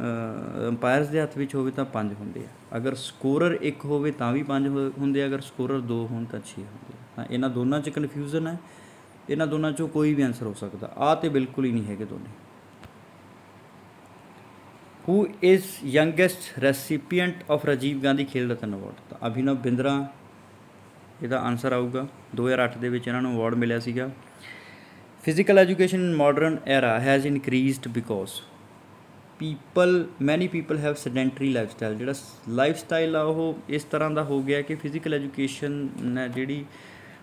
अंपायर्स दे हत्थ विच होवे तां 5 होंदे आ। अगर स्कोरर एक होवे तां भी 5 होंदे, अगर स्कोरर 2 होण तां 6 होंदे आ। तां इन्हां दोनां च कन्फ्यूजन है, इन्हां दोनां चों कोई भी आंसर हो सकदा। आ ते बिल्कुल ही नहीं हैगे दोने। Who is youngest recipient of Rajiv Gandhi Khel Ratna award. तां अभिनव बिंद्रा ਇਹਦਾ ਆਨਸਰ ਆਊਗਾ। 2008 ਦੇ ਵਿੱਚ ਇਹਨਾਂ ਨੂੰ ਅਵਾਰਡ ਮਿਲਿਆ ਸੀਗਾ। Physical education in modern era has increased because many people have sedentary life style. ਜਿਹੜਾ ਲਾਈਫ ਸਟਾਈਲ ਆ ਉਹ ਇਸ ਤਰ੍ਹਾਂ ਦਾ ਹੋ ਗਿਆ ਕਿ ਫਿਜ਼ੀਕਲ ਐਜੂਕੇਸ਼ਨ ਹੈ ਜਿਹੜੀ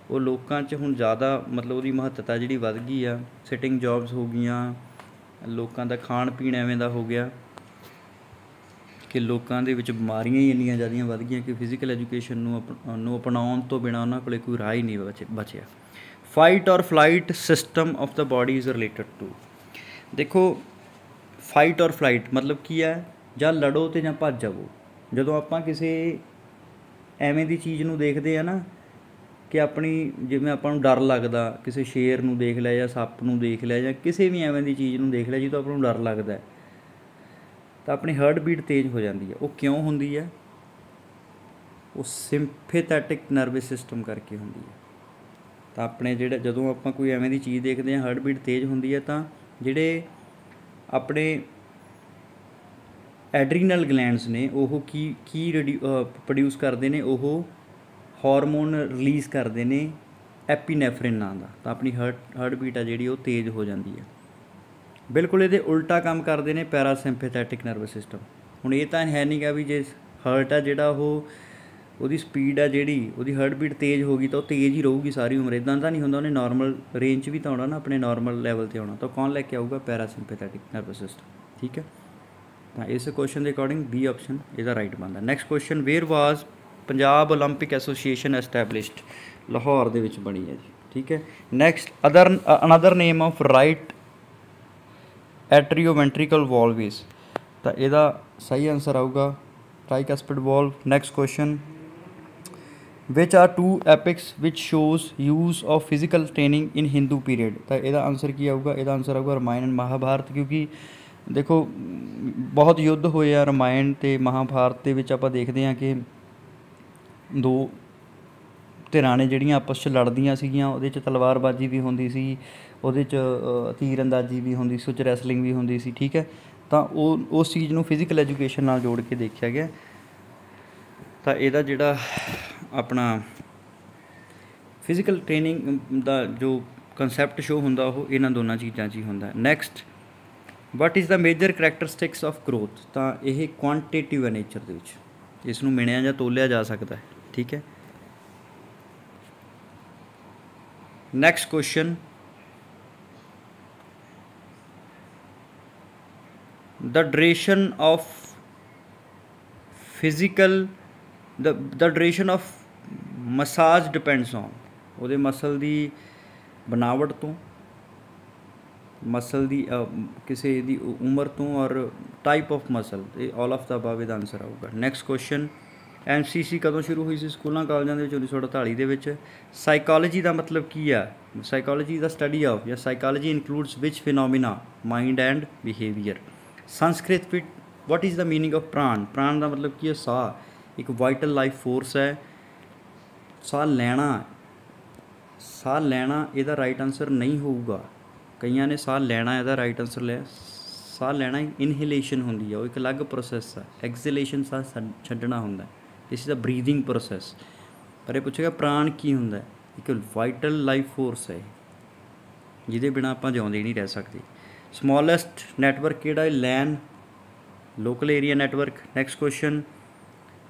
ਉਹ ਲੋਕਾਂ 'ਚ ਹੁਣ ਜ਼ਿਆਦਾ ਮਤਲਬ ਉਹਦੀ ਮਹੱਤਤਾ ਜਿਹੜੀ ਵੱਧ ਗਈ ਆ। ਸਿਟਿੰਗ ਜੋਬਸ ਹੋ ਗਈਆਂ, ਲੋਕਾਂ ਦਾ ਖਾਣ ਪੀਣ ਐਵੇਂ ਦਾ ਹੋ ਗਿਆ ਕਿ ਲੋਕਾਂ ਦੇ ਵਿੱਚ ਬਿਮਾਰੀਆਂ ਹੀ ਇੰਨੀਆਂ ਜ਼ਿਆਦੀਆਂ ਵੱਧ ਗਈਆਂ ਕਿ ਫਿਜ਼ੀਕਲ ਐਜੂਕੇਸ਼ਨ ਨੂੰ ਅਪਣਾਉਣ ਤੋਂ ਬਿਨਾਂ ਉਹਨਾਂ ਕੋਲ ਕੋਈ ਰਾਹ ਹੀ ਨਹੀਂ ਬਚਿਆ। Fight or flight system of the body is related to. ਦੇਖੋ ਫਾਈਟ ਔਰ ਫਲਾਈਟ ਮਤਲਬ ਕੀ ਹੈ, ਜਾਂ ਲੜੋ ਅਤੇ ਜਾਂ ਭੱਜ ਜਾਵੋ। ਜਦੋਂ ਆਪਾਂ ਕਿਸੇ ਐਵੇਂ ਦੀ ਚੀਜ਼ ਨੂੰ ਦੇਖਦੇ ਆ ਨਾ ਕਿ ਆਪਣੀ ਜਿਵੇਂ ਆਪਾਂ ਨੂੰ ਡਰ ਲੱਗਦਾ, ਕਿਸੇ ਸ਼ੇਰ ਨੂੰ ਦੇਖ ਲਿਆ ਜਾਂ ਸੱਪ ਨੂੰ ਦੇਖ ਲਿਆ ਜਾਂ ਕਿਸੇ ਵੀ ਐਵੇਂ ਦੀ ਚੀਜ਼ ਨੂੰ ਦੇਖ ਲਿਆ ਜਿਹਤੋਂ ਆਪਾਂ ਨੂੰ ਡਰ ਲੱਗਦਾ, ਤਾਂ ਆਪਣੀ ਹਾਰਟ ਬੀਟ ਤੇਜ਼ ਹੋ ਜਾਂਦੀ ਹੈ। ਉਹ ਕਿਉਂ ਹੁੰਦੀ ਹੈ? ਉਹ ਸਿੰਪੈਥੈਟਿਕ ਨਰਵਸ ਸਿਸਟਮ ਕਰਕੇ ਹੁੰਦੀ ਹੈ। ਤਾਂ ਆਪਣੇ ਜਿਹੜੇ ਜਦੋਂ ਆਪਾਂ ਕੋਈ ਐਵੇਂ ਦੀ ਚੀਜ਼ ਦੇਖਦੇ ਹਾਂ ਹਾਰਟ ਬੀਟ ਤੇਜ਼ ਹੁੰਦੀ ਹੈ, ਤਾਂ ਜਿਹੜੇ ਆਪਣੇ ਐਡਰੀਨਲ ਗਲੈਂਡਸ ਨੇ ਉਹ ਕੀ ਪ੍ਰੋਡਿਊਸ ਕਰਦੇ ਨੇ, ਉਹ ਹਾਰਮੋਨ ਰਿਲੀਜ਼ ਕਰਦੇ ਨੇ ਐਪੀਨੈਫ੍ਰਿਨ ਨਾਂ ਦਾ। ਤਾਂ ਆਪਣੀ ਹਾਰਟ ਬੀਟ ਆ ਜਿਹੜੀ ਉਹ ਤੇਜ਼ ਹੋ ਜਾਂਦੀ ਹੈ। ਬਿਲਕੁਲ ਇਹਦੇ ਉਲਟਾ ਕੰਮ ਕਰਦੇ ਨੇ ਪੈਰਾਸਿੰਪੈਥੈਟਿਕ ਨਰਵਸ ਸਿਸਟਮ। ਹੁਣ ਇਹ ਤਾਂ ਹੈ ਨਹੀਂ ਗਾ ਵੀ ਜੇ ਹਾਰਟ ਆ ਜਿਹੜਾ ਉਹਦੀ ਸਪੀਡ ਆ ਜਿਹੜੀ ਉਹਦੀ ਹਾਰਟ ਬੀਟ ਤੇਜ਼ ਹੋ ਗਈ ਤਾਂ ਉਹ ਤੇਜ਼ ਹੀ ਰਹੂਗੀ ਸਾਰੀ ਉਮਰ। ਇੱਦਾਂ ਤਾਂ ਨਹੀਂ ਹੁੰਦਾ, ਉਹਨੇ ਨਾਰਮਲ ਰੇਂਜ 'ਚ ਵੀ ਤਾਂ ਆਉਣਾ ਨਾ, ਆਪਣੇ ਨਾਰਮਲ ਲੈਵਲ 'ਤੇ ਆਉਣਾ। ਤਾਂ ਕੌਣ ਲੈ ਕੇ ਆਊਗਾ? ਪੈਰਾਸਿੰਪੈਥੈਟਿਕ ਨਰਵਸ ਸਿਸਟਮ, ਠੀਕ ਹੈ। ਤਾਂ ਇਸ ਕੁਐਸਚਨ ਦੇ ਅਕੋਰਡਿੰਗ ਬੀ ਆਪਸ਼ਨ ਇਹਦਾ ਰਾਈਟ ਬਣਦਾ। Next question, where was Punjab Olympic association established. Lahore ਦੇ ਵਿੱਚ ਬਣੀ ਹੈ ਜੀ, ਠੀਕ ਹੈ। Next another name of right atrioventricular valve is. ਤਾਂ ਇਹਦਾ ਸਹੀ ਆਨਸਰ ਆਊਗਾ tricuspid valve. Next question, which are 2 epics which shows use of physical training in Hindu period. ਤਾਂ ਇਹਦਾ ਆਨਸਰ ਕੀ ਆਊਗਾ? ਇਹਦਾ ਆਨਸਰ ਆਊਗਾ ਰਾਮਾਇਣ ਐਂਡ ਮਹਾਭਾਰਤ। ਕਿਉਂਕਿ ਦੇਖੋ ਬਹੁਤ ਯੁੱਧ ਹੋਏ ਆ ਰਾਮਾਇਣ ਅਤੇ ਮਹਾਭਾਰਤ ਦੇ ਵਿੱਚ। ਆਪਾਂ ਦੇਖਦੇ ਹਾਂ ਕਿ 2 ਧਿਰਾਂ ਨੇ ਜਿਹੜੀਆਂ ਆਪਸ 'ਚ ਲੜਦੀਆਂ ਸੀਗੀਆਂ। ਉਹਦੇ 'ਚ ਤਲਵਾਰਬਾਜ਼ੀ ਵੀ ਹੁੰਦੀ ਸੀ, ਉਹਦੇ 'ਚ ਤੀਰ ਅੰਦਾਜ਼ੀ ਵੀ ਹੁੰਦੀ ਸੀ, ਉਹ 'ਚ ਰੈਸਲਿੰਗ ਵੀ ਹੁੰਦੀ ਸੀ, ਠੀਕ ਹੈ। ਤਾਂ ਉਸ ਚੀਜ਼ ਨੂੰ ਫਿਜ਼ੀਕਲ ਐਜੂਕੇਸ਼ਨ ਨਾਲ ਜੋੜ ਕੇ ਦੇਖਿਆ ਗਿਆ। ਤਾਂ ਇਹਦਾ ਜਿਹੜਾ ਆਪਣਾ ਫਿਜ਼ੀਕਲ ਟ੍ਰੇਨਿੰਗ ਦਾ ਜੋ ਕੰਸੈਪਟ ਸ਼ੋ ਹੁੰਦਾ ਉਹ ਇਹਨਾਂ ਦੋਨਾਂ ਚੀਜ਼ਾਂ 'ਚ ਹੀ ਹੁੰਦਾ। Next, what is the major characteristics of growth. ਤਾਂ ਇਹ ਕੁਆਂਟੀਟਿਵ ਹੈ ਨੇਚਰ ਦੇ ਵਿੱਚ, ਇਸ ਨੂੰ ਮਿਣਿਆ ਜਾਂ ਤੋਲਿਆ ਜਾ ਸਕਦਾ ਹੈ, ਠੀਕ ਹੈ। Next question, the duration of massage depends on। ਉਹਦੇ ਮਸਲ ਦੀ ਬਣਾਵਟ ਤੋਂ, ਮਸਲ ਦੀ ਕਿਸੇ ਦੀ ਉਮਰ ਤੋਂ, ਔਰ ਟਾਈਪ ਆਫ ਮਸਲ, ਇਹ ਆਲ ਆਫ ਦਾ ਅਬਵ ਇਹਦਾ ਆਨਸਰ ਆਊਗਾ। ਨੈਕਸਟ ਕੁਐਸਚਨ, MCC ਕਦੋਂ ਸ਼ੁਰੂ ਹੋਈ ਸੀ ਸਕੂਲਾਂ ਕਾਲਜਾਂ ਦੇ ਵਿੱਚ? 1948 ਦੇ ਵਿੱਚ। ਸਾਈਕੋਲੋਜੀ ਦਾ ਮਤਲਬ ਕੀ ਆ? ਸਾਈਕੋਲੋਜੀ ਦਾ ਸਟੱਡੀ ਆਫ, ਜਾਂ psychology includes which phenomena, mind and behaviour. Sanskrit ਵਿੱਚ what is the meaning of prana. Prana ਦਾ ਮਤਲਬ ਕੀ ਹੈ? ਸਾਹ, ਇੱਕ ਵਾਈਟਲ ਲਾਈਫ ਫੋਰਸ ਹੈ। ਸਾਹ ਲੈਣਾ ਇਹਦਾ ਰਾਈਟ ਆਨਸਰ ਨਹੀਂ ਹੋਊਗਾ। ਕਈਆਂ ਨੇ ਸਾਹ ਲੈਣਾ ਇਹਦਾ ਰਾਈਟ ਆਨਸਰ ਲਿਆ। ਸਾਹ ਲੈਣਾ ਇਨਹੇਲੇਸ਼ਨ ਹੁੰਦੀ ਆ, ਉਹ ਇੱਕ ਅਲੱਗ ਪ੍ਰੋਸੈਸ ਆ। ਐਕਸਹੇਲੇਸ਼ਨ ਸਾਹ ਛੱਡਣਾ ਹੁੰਦਾ, this is the breathing process. ਪਰ ਇਹ ਪੁੱਛੇਗਾ ਪ੍ਰਾਣ ਕੀ ਹੁੰਦਾ? ਇੱਕ ਵਾਈਟਲ ਲਾਈਫ ਫੋਰਸ ਹੈ ਜਿਹਦੇ ਬਿਨਾਂ ਆਪਾਂ ਜਿਉਂਦੇ ਨਹੀਂ ਰਹਿ ਸਕਦੇ। ਸਮੋਲੈਸਟ ਨੈਟਵਰਕ ਕਿਹੜਾ ਹੈ? LAN, local area network. Next question,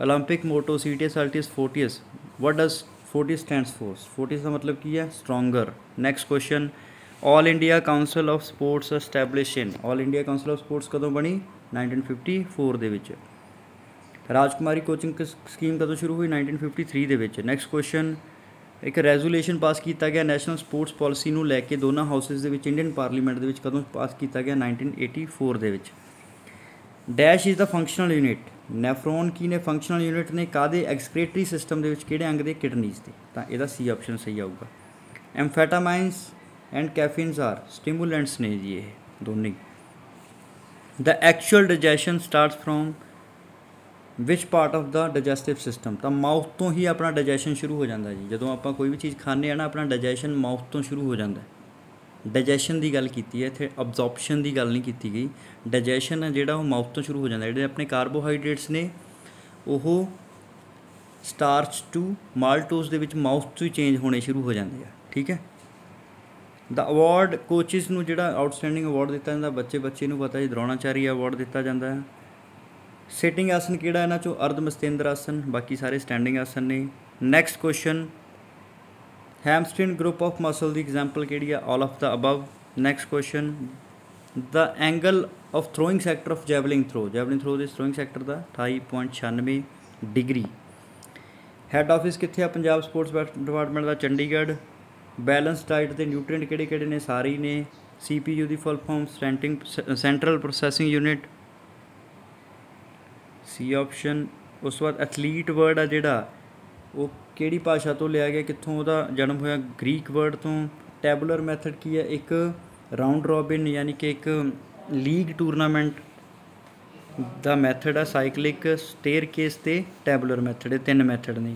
Olympic motto citius altius fortius, what does fortius stands for. Fortius ਦਾ ਮਤਲਬ ਕੀ ਹੈ? Stronger. Next question, all India council of sports established in. All India council of sports ਕਦੋਂ ਬਣੀ? 1954 ਦੇ ਵਿੱਚ। ਰਾਜਕੁਮਾਰੀ coaching scheme ਕਦੋਂ ਸ਼ੁਰੂ ਹੋਈ 1953 ਦੇ ਵਿੱਚ। ਨੈਕਸਟ ਕੁਐਸਚਨ, ਇੱਕ ਰੈਜ਼ੋਲੂਸ਼ਨ ਪਾਸ ਕੀਤਾ ਗਿਆ ਨੈਸ਼ਨਲ ਸਪੋਰਟਸ ਪਾਲਿਸੀ ਨੂੰ ਲੈ ਕੇ ਦੋਨਾਂ ਹਾਊਸਿਸ ਦੇ ਵਿੱਚ ਇੰਡੀਅਨ ਪਾਰਲੀਮੈਂਟ ਦੇ ਵਿੱਚ ਕਦੋਂ ਪਾਸ ਕੀਤਾ ਗਿਆ 1984 ਦੇ ਵਿੱਚ। Dash is the functional unit, nephron ਕੀ ਨੇ ਫੰਕਸ਼ਨਲ ਯੂਨਿਟ ਨੇ ਕਾਹਦੇ ਐਕਸਕ੍ਰੀਟਰੀ ਸਿਸਟਮ ਦੇ ਵਿੱਚ ਕਿਹੜੇ ਅੰਗ ਦੇ ਕਿਡਨੀਜ਼ ਦੇ, ਤਾਂ ਇਹਦਾ ਸੀ ਆਪਸ਼ਨ ਸਹੀ ਆਊਗਾ। ਐਮਫੈਟਾਮਾਈਨਸ ਐਂਡ ਕੈਫੀਨਸ ਆਰ ਸਟਿਮੂਲੈਂਟਸ ਨੇ ਜੀ ਇਹ ਦੋਨੇ। The actual digestion starts from which part of the digestive system, ਤਾਂ ਮਾਊਥ ਤੋਂ ਹੀ ਆਪਣਾ ਡਾਈਜੈਸ਼ਨ ਸ਼ੁਰੂ ਹੋ ਜਾਂਦਾ ਜੀ। ਜਦੋਂ ਆਪਾਂ ਕੋਈ ਵੀ ਚੀਜ਼ ਖਾਂਦੇ ਆ ਨਾ ਆਪਣਾ ਡਾਈਜੈਸ਼ਨ ਮਾਊਥ ਤੋਂ ਸ਼ੁਰੂ ਹੋ ਜਾਂਦਾ। ਡਾਈਜੈਸ਼ਨ ਦੀ ਗੱਲ ਕੀਤੀ ਹੈ ਇੱਥੇ, ਅਬਜ਼ੌਰਪਸ਼ਨ ਦੀ ਗੱਲ ਨਹੀਂ ਕੀਤੀ ਗਈ। ਡਾਈਜੈਸ਼ਨ ਹੈ ਜਿਹੜਾ ਉਹ ਮਾਊਥ ਤੋਂ ਸ਼ੁਰੂ ਹੋ ਜਾਂਦਾ। ਜਿਹੜੇ ਆਪਣੇ ਕਾਰਬੋਹਾਈਡਰੇਟਸ ਨੇ ਉਹ ਸਟਾਰਚ ਟੂ ਮਾਲਟੋਸ ਦੇ ਵਿੱਚ ਮਾਊਥ ਤੋਂ ਹੀ ਚੇਂਜ ਹੋਣੇ ਸ਼ੁਰੂ ਹੋ ਜਾਂਦੇ ਆ, ਠੀਕ ਹੈ। ਦਾ ਅਵਾਰਡ ਕੋਚਿਸ ਨੂੰ ਜਿਹੜਾ ਆਊਟਸਟੈਂਡਿੰਗ ਅਵਾਰਡ ਦਿੱਤਾ ਜਾਂਦਾ, ਬੱਚੇ ਨੂੰ ਪਤਾ ਜੀ ਦਰੋਣਾਚਾਰੀ ਅਵਾਰਡ ਦਿੱਤਾ ਜਾਂਦਾ ਹੈ। ਸਿਟਿੰਗ ਆਸਨ ਕਿਹੜਾ ਇਹਨਾਂ 'ਚੋਂ, ਅਰਧ ਮਸਤੇਂਦਰ ਆਸਨ, ਬਾਕੀ ਸਾਰੇ ਸਟੈਂਡਿੰਗ ਆਸਨ ਨੇ। Next question, hamstring group of muscle ਦੀ ਐਗਜ਼ਾਮਪਲ ਕਿਹੜੀ ਆ, all of the above. Next question, the angle of throwing sector of javelin throw ਦੇ ਥਰੋਇੰਗ ਸੈਕਟਰ ਦਾ 28.96 ਡਿਗਰੀ। ਹੈੱਡ ਆਫਿਸ ਕਿੱਥੇ ਆ ਪੰਜਾਬ ਸਪੋਰਟਸ ਡਿਪਾਰਟਮੈਂਟ ਦਾ, ਚੰਡੀਗੜ੍ਹ। ਬੈਲੈਂਸ ਡਾਈਟ ਦੇ ਨਿਊਟਰੀਐਂਟ ਕਿਹੜੇ ਕਿਹੜੇ ਨੇ, ਸਾਰੇ ਹੀ ਨੇ। CPU ਦੀ full form central processing unit, C option. ਉਸ ਤੋਂ ਬਾਅਦ ਐਥਲੀਟ ਵਰਡ ਆ ਜਿਹੜਾ ਉਹ ਕਿਹੜੀ ਭਾਸ਼ਾ ਤੋਂ ਲਿਆ ਗਿਆ, ਕਿੱਥੋਂ ਉਹਦਾ ਜਨਮ ਹੋਇਆ, ਗ੍ਰੀਕ ਵਰਡ ਤੋਂ। ਟੈਬੂਲਰ ਮੈਥਡ ਕੀ ਹੈ, ਇੱਕ ਰਾਊਂਡ ਰੋਬਿਨ ਯਾਨੀ ਕਿ ਇੱਕ ਲੀਗ ਟੂਰਨਾਮੈਂਟ ਦਾ ਮੈਥਡ ਆ। ਸਾਈਕਲਿਕ, ਸਟੇਅਰਕੇਸ ਅਤੇ ਟੈਬੂਲਰ ਮੈਥਡ, ਇਹ ਤਿੰਨ ਮੈਥਡ ਨੇ।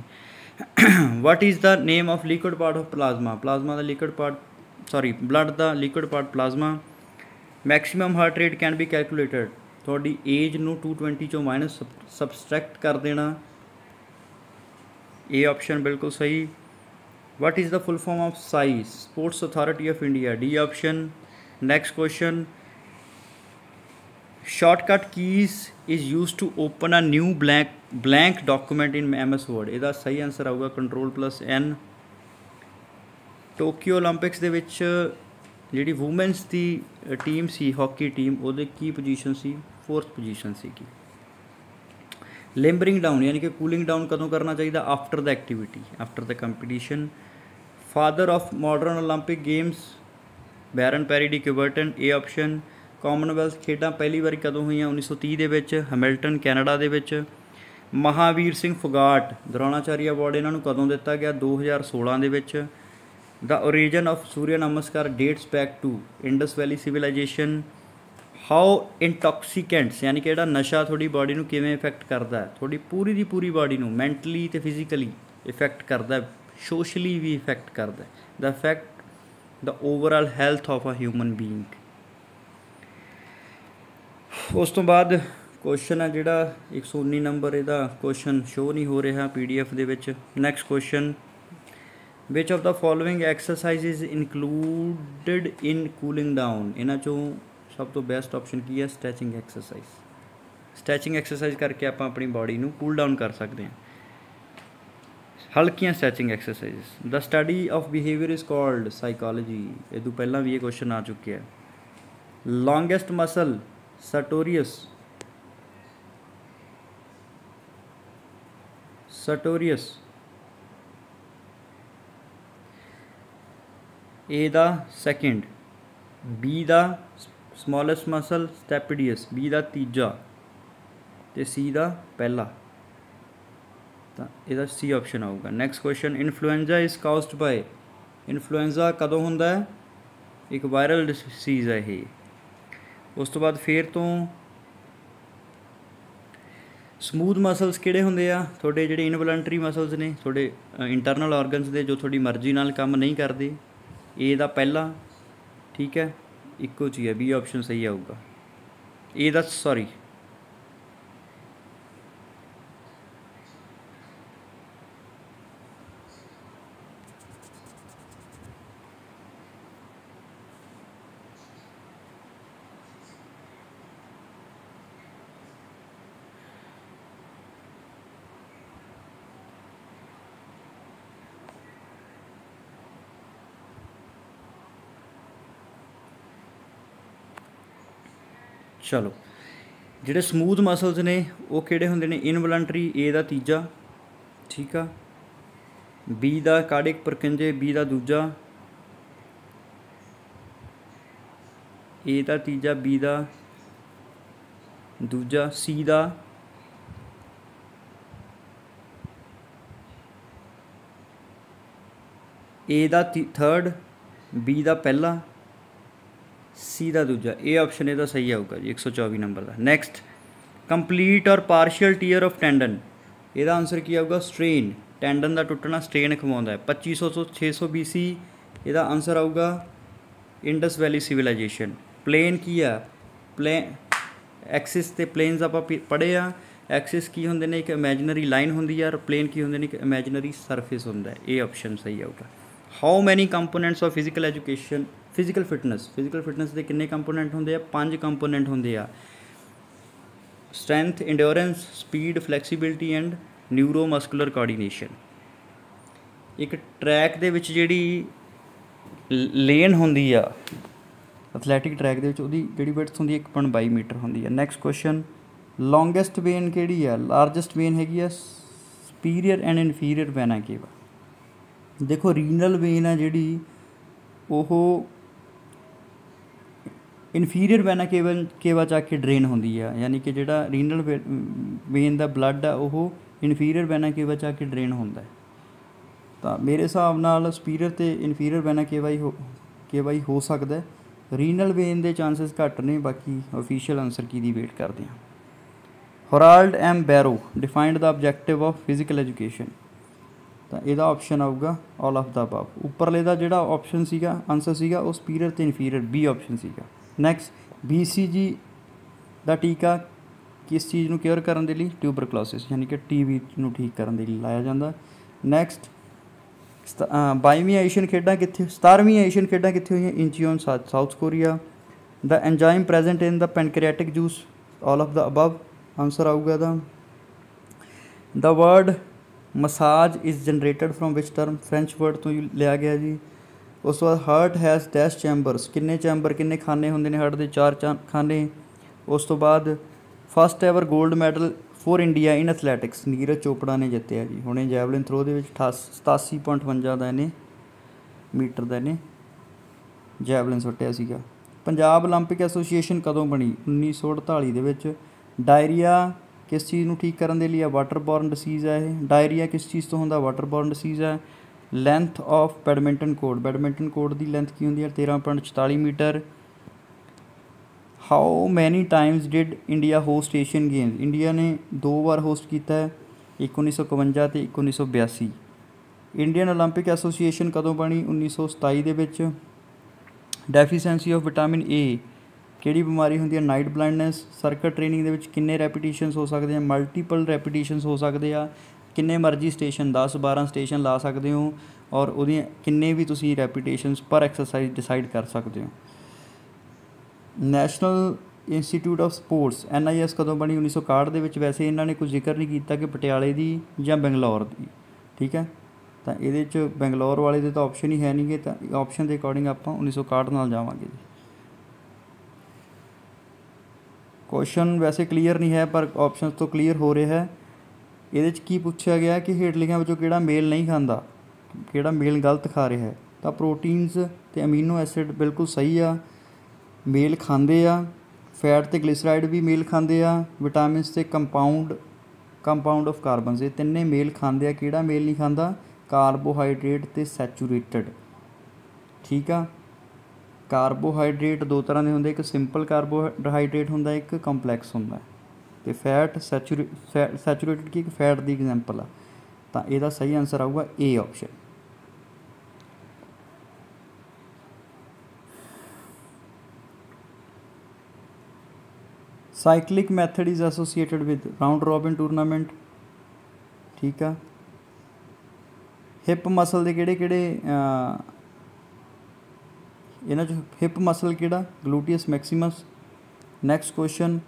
ਵਾਟ is the name of liquid part of plasma the liquid part, blood the liquid part plasma. Maximum heart rate can be calculated, ਤੁਹਾਡੀ ਏਜ ਨੂੰ 220 ਚੋਂ ਮਾਈਨਸ ਸਬਸਟਰੈਕਟ ਕਰ ਦੇਣਾ, ਇਹ ਆਪਸ਼ਨ ਬਿਲਕੁਲ ਸਹੀ। What is the full form of SAI, sports authority of India, D option. Next question, shortcut keys is use to open a new blank document in MS Word, ਇਹਦਾ ਸਹੀ answer ਆਊਗਾ Ctrl+N। Tokyo Olympics ਦੇ ਵਿੱਚ ਜਿਹੜੀ women's ਦੀ team ਸੀ hockey team, ਉਹਦੇ ਕੀ position ਸੀ, 4th position ਸੀਗੀ। ਲਿੰਬਰਿੰਗ down ਯਾਨੀ ਕਿ ਕੂਲਿੰਗ ਡਾਊਨ ਕਦੋਂ ਕਰਨਾ ਚਾਹੀਦਾ, after the activity, after the competition. Father of modern Olympic games, Baron Pierre de ਕਿਊਬਰਟਨ, ਇਹ ਆਪਸ਼ਨ। ਕਾਮਨਵੈਲਥ ਖੇਡਾਂ ਪਹਿਲੀ ਵਾਰੀ ਕਦੋਂ ਹੋਈਆਂ, 1930 ਦੇ ਵਿੱਚ, ਹੈਮਿਲਟਨ ਕੈਨੇਡਾ ਦੇ ਵਿੱਚ। ਮਹਾਵੀਰ ਸਿੰਘ ਫੋਗਾਟ ਦਰੋਣਾਚਾਰੀ ਅਵਾਰਡ ਇਹਨਾਂ ਨੂੰ ਕਦੋਂ ਦਿੱਤਾ ਗਿਆ, 2016 ਦੇ ਵਿੱਚ। ਦਾ origin of Surya Namaskar dates back to Indus valley civilisation. How intoxicants ਯਾਨੀ ਕਿ ਜਿਹੜਾ ਨਸ਼ਾ ਤੁਹਾਡੀ ਬਾਡੀ ਨੂੰ ਕਿਵੇਂ ਇਫੈਕਟ ਕਰਦਾ ਹੈ, ਤੁਹਾਡੀ ਪੂਰੀ ਦੀ ਪੂਰੀ ਬਾਡੀ ਨੂੰ ਮੈਂਟਲੀ ਅਤੇ ਫਿਜ਼ੀਕਲੀ ਇਫੈਕਟ ਕਰਦਾ, ਸੋਸ਼ਲੀ ਵੀ ਇਫੈਕਟ ਕਰਦਾ। The effect the overall health of a human being. ਉਸ ਤੋਂ ਬਾਅਦ ਕੁਐਸਚਨ ਹੈ ਜਿਹੜਾ 119 ਨੰਬਰ, ਇਹਦਾ ਕੁਐਸਚਨ ਸ਼ੋ ਨਹੀਂ ਹੋ ਰਿਹਾ PDF ਦੇ ਵਿੱਚ। Next question, which of the following exercise is included in cooling down, ਇਹਨਾਂ 'ਚੋਂ ਸਭ ਤੋਂ ਬੈਸਟ ਆਪਸ਼ਨ ਕੀ ਹੈ, ਸਟੈਚਿੰਗ ਐਕਸਰਸਾਈਜ਼। ਸਟੈਚਿੰਗ ਐਕਸਰਸਾਈਜ਼ ਕਰਕੇ ਆਪਾਂ ਆਪਣੀ ਬਾਡੀ ਨੂੰ ਕੂਲ ਡਾਊਨ ਕਰ ਸਕਦੇ ਹਾਂ, ਹਲਕੀਆਂ stretching exercise. The study of behaviour is called psychology, ਇਹ ਤੋਂ ਪਹਿਲਾਂ ਵੀ ਇਹ ਕੁਐਸਚਨ ਆ ਚੁੱਕਿਆ। ਲੌਂਗੈਸਟ ਮਸਲ, ਸਰਟੋਰੀਅਸ, A ਦਾ ਸੈਕਿੰਡ, B ਦਾ ਸਮੋਲੈਸਟ ਮਸਲ ਸਟੈਪੀਡੀਅਸ, B ਦਾ ਤੀਜਾ ਅਤੇ C ਦਾ ਪਹਿਲਾ, ਤਾਂ ਇਹਦਾ C ਆਪਸ਼ਨ ਆਊਗਾ। Next question, influenza is caused by, influenza ਕਦੋਂ ਹੁੰਦਾ ਹੈ, ਇੱਕ ਵਾਇਰਲ ਡਿਸੀਜ਼ ਹੈ ਇਹ। ਉਸ ਤੋਂ ਬਾਅਦ ਫਿਰ ਤੋਂ ਸਮੂਥ ਮਸਲਸ ਕਿਹੜੇ ਹੁੰਦੇ ਆ, ਤੁਹਾਡੇ ਜਿਹੜੇ ਇਨਵੋਲੰਟਰੀ ਮਸਲਸ ਨੇ, ਤੁਹਾਡੇ ਇੰਟਰਨਲ ਔਰਗਨਸ ਦੇ, ਜੋ ਤੁਹਾਡੀ ਮਰਜ਼ੀ ਨਾਲ ਕੰਮ ਨਹੀਂ ਕਰਦੇ। A ਦਾ ਪਹਿਲਾ, ਠੀਕ ਹੈ, ਇੱਕੋ 'ਚ ਹੀ ਹੈ, B ਆਪਸ਼ਨ ਸਹੀ ਆਊਗਾ। A ਦਾ ਸੌਰੀ ਚਲੋ ਜਿਹੜੇ ਸਮੂਥ ਮਸਲਸ ਨੇ ਉਹ ਕਿਹੜੇ ਹੁੰਦੇ ਨੇ? ਇਨਵਲੰਟਰੀ ਏ ਦਾ ਤੀਜਾ, ਠੀਕ ਆ, ਬੀ ਦਾ ਕਾਰਡਿਕ ਪਰਕਿੰਜੇ ਬੀ ਦਾ ਦੂਜਾ, ਏ ਦਾ ਤੀਜਾ ਬੀ ਦਾ ਦੂਜਾ, ਸੀ ਦਾ ਏ ਦਾ ਥਰਡ, ਬੀ ਦਾ ਪਹਿਲਾ, ਸੀ ਦਾ ਦੂਜਾ। ਇਹ ਆਪਸ਼ਨ ਇਹਦਾ ਸਹੀ ਆਊਗਾ ਜੀ 124 ਨੰਬਰ ਦਾ। ਨੈਕਸਟ, ਕੰਪਲੀਟ ਔਰ ਪਾਰਸ਼ੀਅਲ ਟੀਅਰ ਆਫ ਟੈਂਡਨ, ਇਹਦਾ ਆਨਸਰ ਕੀ ਆਊਗਾ? ਸਟ੍ਰੇਨ, ਟੈਂਡਨ ਦਾ ਟੁੱਟਣਾ ਸਟ੍ਰੇਨ ਖਵਾਉਂਦਾ ਹੈ। 2500 ਤੋਂ 600 BC ਇਹਦਾ ਆਨਸਰ ਆਊਗਾ ਇੰਡਸ ਵੈਲੀ ਸਿਵਲਾਈਜੇਸ਼ਨ। ਪਲੇਨ ਕੀ ਆ? ਐਕਸਿਸ ਤੇ ਪਲੇਨਸ ਆਪਾਂ ਪੜ੍ਹੇ ਆ। ਐਕਸਿਸ ਕੀ ਹੁੰਦੇ ਨੇ? ਇੱਕ ਇਮੈਜਨਰੀ ਲਾਈਨ ਹੁੰਦੀ ਆ, ਔਰ ਪਲੇਨ ਕੀ ਹੁੰਦੇ ਨੇ? ਇੱਕ ਇਮੈਜਨਰੀ ਸਰਫੇਸ ਹੁੰਦਾ। ਇਹ ਆਪਸ਼ਨ ਸਹੀ ਆਊਗਾ। How many components of physical education, physical fitness ਦੇ ਕਿੰਨੇ ਕੰਪੋਨੈਂਟ ਹੁੰਦੇ ਆ? 5 ਕੰਪੋਨੈਂਟ ਹੁੰਦੇ ਆ। Strength, endurance, speed, flexibility and neuromuscular coordination. ਇੱਕ ਟਰੈਕ ਦੇ ਵਿੱਚ ਜਿਹੜੀ ਲੇਨ ਹੁੰਦੀ ਆ ਐਥਲੈਟਿਕ ਟਰੈਕ ਦੇ ਵਿੱਚ, ਉਹਦੀ ਜਿਹੜੀ ਵਿਡਥ ਹੁੰਦੀ ਹੈ 1.22 ਮੀਟਰ ਹੁੰਦੀ ਹੈ। ਨੈਕਸਟ ਕੁਐਸਚਨ, ਲੌਂਗੈਸਟ ਵੇਨ ਕਿਹੜੀ ਆ? ਲਾਰਜੈਸਟ ਵੇਨ ਹੈਗੀ ਆ ਸੁਪੀਰੀਅਰ ਐਂਡ ਇਨਫੀਰੀਅਰ ਵੈਨਾ ਕੇਵਾ। ਦੇਖੋ ਰੀਨਲ ਵੇਨ ਆ ਜਿਹੜੀ ਉਹ ਇਨਫੀਰੀਅਰ ਵੈਨਾ ਕੇਵਾ 'ਚ ਆ ਕੇ ਡਰੇਨ ਹੁੰਦੀ ਆ, ਯਾਨੀ ਕਿ ਜਿਹੜਾ ਰੀਨਲ ਵੇਨ ਦਾ ਬਲੱਡ ਆ ਉਹ ਇਨਫੀਰੀਅਰ ਵੈਨਾ ਕੇਵਾ 'ਚ ਆ ਕੇ ਡਰੇਨ ਹੁੰਦਾ। ਤਾਂ ਮੇਰੇ ਹਿਸਾਬ ਨਾਲ ਸੁਪੀਰੀਅਰ ਅਤੇ ਇਨਫੀਰੀਅਰ ਵੈਨਾ ਕੇਵਾ ਹੀ ਹੋ ਸਕਦਾ। ਰੀਨਲ ਵੇਨ ਦੇ ਚਾਂਸਿਸ ਘੱਟ ਨੇ। ਬਾਕੀ ਓਫੀਸ਼ੀਅਲ ਆਨਸਰ ਕੀ ਦੀ ਵੇਟ ਕਰਦੇ ਹਾਂ। Harold M Barrow defined the objective of physical education, ਤਾਂ ਇਹਦਾ ਆਪਸ਼ਨ ਆਊਗਾ ਆਲ ਆਫ ਦਾ ਅਬਵ। ਉੱਪਰਲੇ ਦਾ ਜਿਹੜਾ ਆਪਸ਼ਨ ਸੀਗਾ ਆਨਸਰ ਸੀਗਾ ਉਹ ਸੁਪੀਰੀਅਰ ਅਤੇ ਇਨਫੀਰੀਅਰ, ਬੀ ਆਪਸ਼ਨ ਸੀਗਾ। ਨੈਕਸਟ, BCG ਦਾ ਟੀਕਾ ਕਿਸ ਚੀਜ਼ ਨੂੰ ਕਿਉਰ ਕਰਨ ਦੇ ਲਈ? ਟਿਊਬਰਕਲੋਸਿਸ, ਯਾਨੀ ਕਿ TB ਨੂੰ ਠੀਕ ਕਰਨ ਦੇ ਲਈ ਲਾਇਆ ਜਾਂਦਾ। ਨੈਕਸਟ, 22ਵੀਂ ਏਸ਼ੀਅਨ ਖੇਡਾਂ ਕਿੱਥੇ 17ਵੀਂ ਏਸ਼ੀਅਨ ਖੇਡਾਂ ਕਿੱਥੇ ਹੋਈਆਂ? Incheon, South Korea. The enzyme present in the pancreatic juice, all of the above answer ਆਊਗਾ ਇਹਦਾ। The word massage is generated from which term, French word ਤੋਂ ਲਿਆ ਗਿਆ ਜੀ। ਉਸ ਤੋਂ ਬਾਅਦ ਹਾਰਟ ਹੈਜ਼ ਡੈਸ਼ ਚੈਂਬਰਸ, ਕਿੰਨੇ ਚੈਂਬਰ, ਕਿੰਨੇ ਖਾਨੇ ਹੁੰਦੇ ਨੇ ਹਾਰਟ ਦੇ? 4 ਖਾਨੇ। ਉਸ ਤੋਂ ਬਾਅਦ first ever gold medal for India in athletics, Neeraj Chopra ਨੇ ਜਿੱਤਿਆ ਜੀ। ਹੁਣੇ ਜੈਵਲਿਨ ਥਰੋ ਦੇ ਵਿੱਚ 87.52 ਦਾ ਇਹਨੇ ਮੀਟਰ ਦਾ ਇਹਨੇ ਜੈਵਲਿਨ ਸੁੱਟਿਆ ਸੀਗਾ। ਪੰਜਾਬ ਓਲੰਪਿਕ ਐਸੋਸੀਏਸ਼ਨ ਕਦੋਂ ਬਣੀ? 1948 ਦੇ ਵਿੱਚ। ਡਾਇਰੀਆ ਕਿਸ ਚੀਜ਼ ਨੂੰ ਠੀਕ ਕਰਨ ਦੇ ਲਈ ਆ? ਵਾਟਰਬੋਰਨ ਡਿਸੀਜ਼ ਹੈ ਇਹ। ਡਾਇਰੀਆ ਕਿਸ ਚੀਜ਼ ਤੋਂ ਹੁੰਦਾ? ਵਾਟਰਬੋਰਨ ਡਿਸੀਜ਼ ਹੈ। ਲੈਂਥ ਆਫ ਬੈਡਮਿੰਟਨ ਕੋਰਟ ਦੀ ਲੈਂਥ ਕੀ ਹੁੰਦੀ ਹੈ? 13.44 metre. How many times did India host Asian Games, India ਨੇ 2 ਵਾਰ ਹੋਸਟ ਕੀਤਾ ਹੈ, 1951 ਅਤੇ 1982। ਇੰਡੀਅਨ ਓਲੰਪਿਕ ਐਸੋਸੀਏਸ਼ਨ ਕਦੋਂ ਬਣੀ? 1927 ਦੇ ਵਿੱਚ। ਡੈਫੀਸ਼ੈਂਸੀ ਆਫ ਵਿਟਾਮਿਨ ਏ ਕਿਹੜੀ ਬਿਮਾਰੀ ਹੁੰਦੀ ਹੈ? Night blindness. ਸਰਕਟ ਟ੍ਰੇਨਿੰਗ ਦੇ ਵਿੱਚ ਕਿੰਨੇ ਰੈਪੀਟੀਸ਼ਨਸ ਹੋ ਸਕਦੇ ਆ? ਮਲਟੀਪਲ ਰੈਪੀਟੀਸ਼ਨਸ ਹੋ ਸਕਦੇ ਆ। ਕਿੰਨੇ ਮਰਜ਼ੀ ਸਟੇਸ਼ਨ 10-12 ਸਟੇਸ਼ਨ ਲਾ ਸਕਦੇ ਹੋ, ਔਰ ਉਹਦੀਆਂ ਕਿੰਨੇ ਵੀ ਤੁਸੀਂ ਰੈਪੀਟੇਸ਼ਨਸ ਪਰ ਐਕਸਰਸਾਈਜ਼ ਡਿਸਾਈਡ ਕਰ ਸਕਦੇ ਹੋ। National institute of sports NIS ਕਦੋਂ ਬਣੀ? 1961 ਦੇ ਵਿੱਚ। ਵੈਸੇ ਇਹਨਾਂ ਨੇ ਕੋਈ ਜ਼ਿਕਰ ਨਹੀਂ ਕੀਤਾ ਕਿ ਪਟਿਆਲੇ ਦੀ ਜਾਂ ਬੰਗਲੌਰ ਦੀ, ਠੀਕ ਹੈ। ਤਾਂ ਇਹਦੇ 'ਚ ਬੰਗਲੌਰ ਵਾਲੇ ਦੇ ਤਾਂ ਆਪਸ਼ਨ ਹੀ ਹੈ ਨਹੀਂ ਗੇ, ਤਾਂ ਆਪਸ਼ਨ ਦੇ ਅਕੋਰਡਿੰਗ ਆਪਾਂ 1961 ਨਾਲ ਜਾਵਾਂਗੇ ਜੀ। ਕੁਐਸਚਨ ਵੈਸੇ ਕਲੀਅਰ ਨਹੀਂ ਹੈ, ਪਰ ਆਪਸ਼ਨਸ ਤੋਂ ਕਲੀਅਰ ਹੋ ਰਿਹਾ ਹੈ। ਇਹਦੇ 'ਚ ਕੀ ਪੁੱਛਿਆ ਗਿਆ ਕਿ ਹੇਠ ਲਿਖਿਆਂ ਵਿੱਚੋਂ ਕਿਹੜਾ ਮੇਲ ਨਹੀਂ ਖਾਂਦਾ, ਕਿਹੜਾ ਮੇਲ ਗਲਤ ਖਾ ਰਿਹਾ ਹੈ? ਤਾਂ ਪ੍ਰੋਟੀਨਸ ਅਤੇ ਅਮੀਨੋ ਐਸਿਡ ਬਿਲਕੁਲ ਸਹੀ ਆ, ਮੇਲ ਖਾਂਦੇ ਆ। ਫੈਟ ਅਤੇ ਗਲਿਸਰਾਈਡ ਵੀ ਮੇਲ ਖਾਂਦੇ ਆ। ਵਿਟਾਮਿਨਸ ਅਤੇ ਕੰਪਾਊਂਡ ਆਫ ਕਾਰਬਨਸ, ਇਹ ਤਿੰਨੇ ਮੇਲ ਖਾਂਦੇ ਆ। ਕਿਹੜਾ ਮੇਲ ਨਹੀਂ ਖਾਂਦਾ? ਕਾਰਬੋਹਾਈਡਰੇਟ ਅਤੇ ਸੈਚੂਰੇਟਡ, ਠੀਕ ਆ। ਕਾਰਬੋਹਾਈਡਰੇਟ 2 ਤਰ੍ਹਾਂ ਦੇ ਹੁੰਦੇ, ਇੱਕ ਸਿੰਪਲ ਕਾਰਬੋਹਾਈਡਰੇਟ ਹੁੰਦਾ, ਇੱਕ ਕੰਪਲੈਕਸ ਹੁੰਦਾ। ਅਤੇ ਫੈਟ ਸੈਚੂਰੇਟਡ ਕੀ ਇੱਕ ਫੈਟ ਦੀ ਐਗਜ਼ਾਮਪਲ ਆ। ਤਾਂ ਇਹਦਾ ਸਹੀ ਆਨਸਰ ਆਊਗਾ A option. Cyclic method is associated with round robin tournament, ਠੀਕ ਆ। ਹਿਪ ਮਸਲ ਦੇ ਕਿਹੜੇ ਇਹਨਾਂ 'ਚ ਹਿਪ ਮਸਲ ਕਿਹੜਾ? Gluteus maximus. Next question,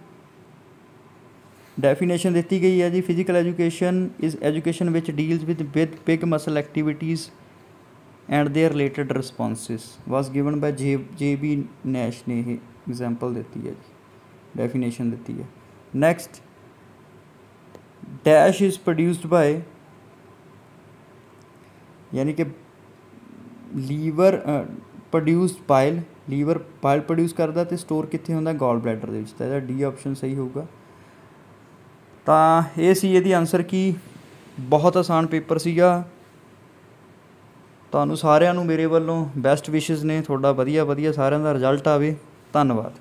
definition ਦਿੱਤੀ ਗਈ ਹੈ ਜੀ। Physical education is education which deals with big muscle activities and their related responses was given by JB Nash ਨੇ ਇਹ ਐਗਜ਼ਾਮਪਲ ਦਿੱਤੀ ਹੈ ਜੀ, ਡੈਫੀਨੇਸ਼ਨ ਦਿੱਤੀ ਹੈ। Next dash is produced by, यानी कि liver produced bile, liver bile produce करदा ते स्टोर कित्थे हुंदा गॉल ब्लैडर दे विच, तां इहदा डी ऑप्शन सही होਊਗਾ। ਤਾਂ ਇਹ ਸੀ ਇਹਦੀ ਆਨਸਰ ਕੀ। ਬਹੁਤ ਆਸਾਨ ਪੇਪਰ ਸੀਗਾ। ਤੁਹਾਨੂੰ ਸਾਰਿਆਂ ਨੂੰ ਮੇਰੇ ਵੱਲੋਂ ਬੈਸਟ ਵਿਸ਼ੇਸ ਨੇ, ਤੁਹਾਡਾ ਵਧੀਆ ਸਾਰਿਆਂ ਦਾ ਰਿਜ਼ਲਟ ਆਵੇ। ਧੰਨਵਾਦ।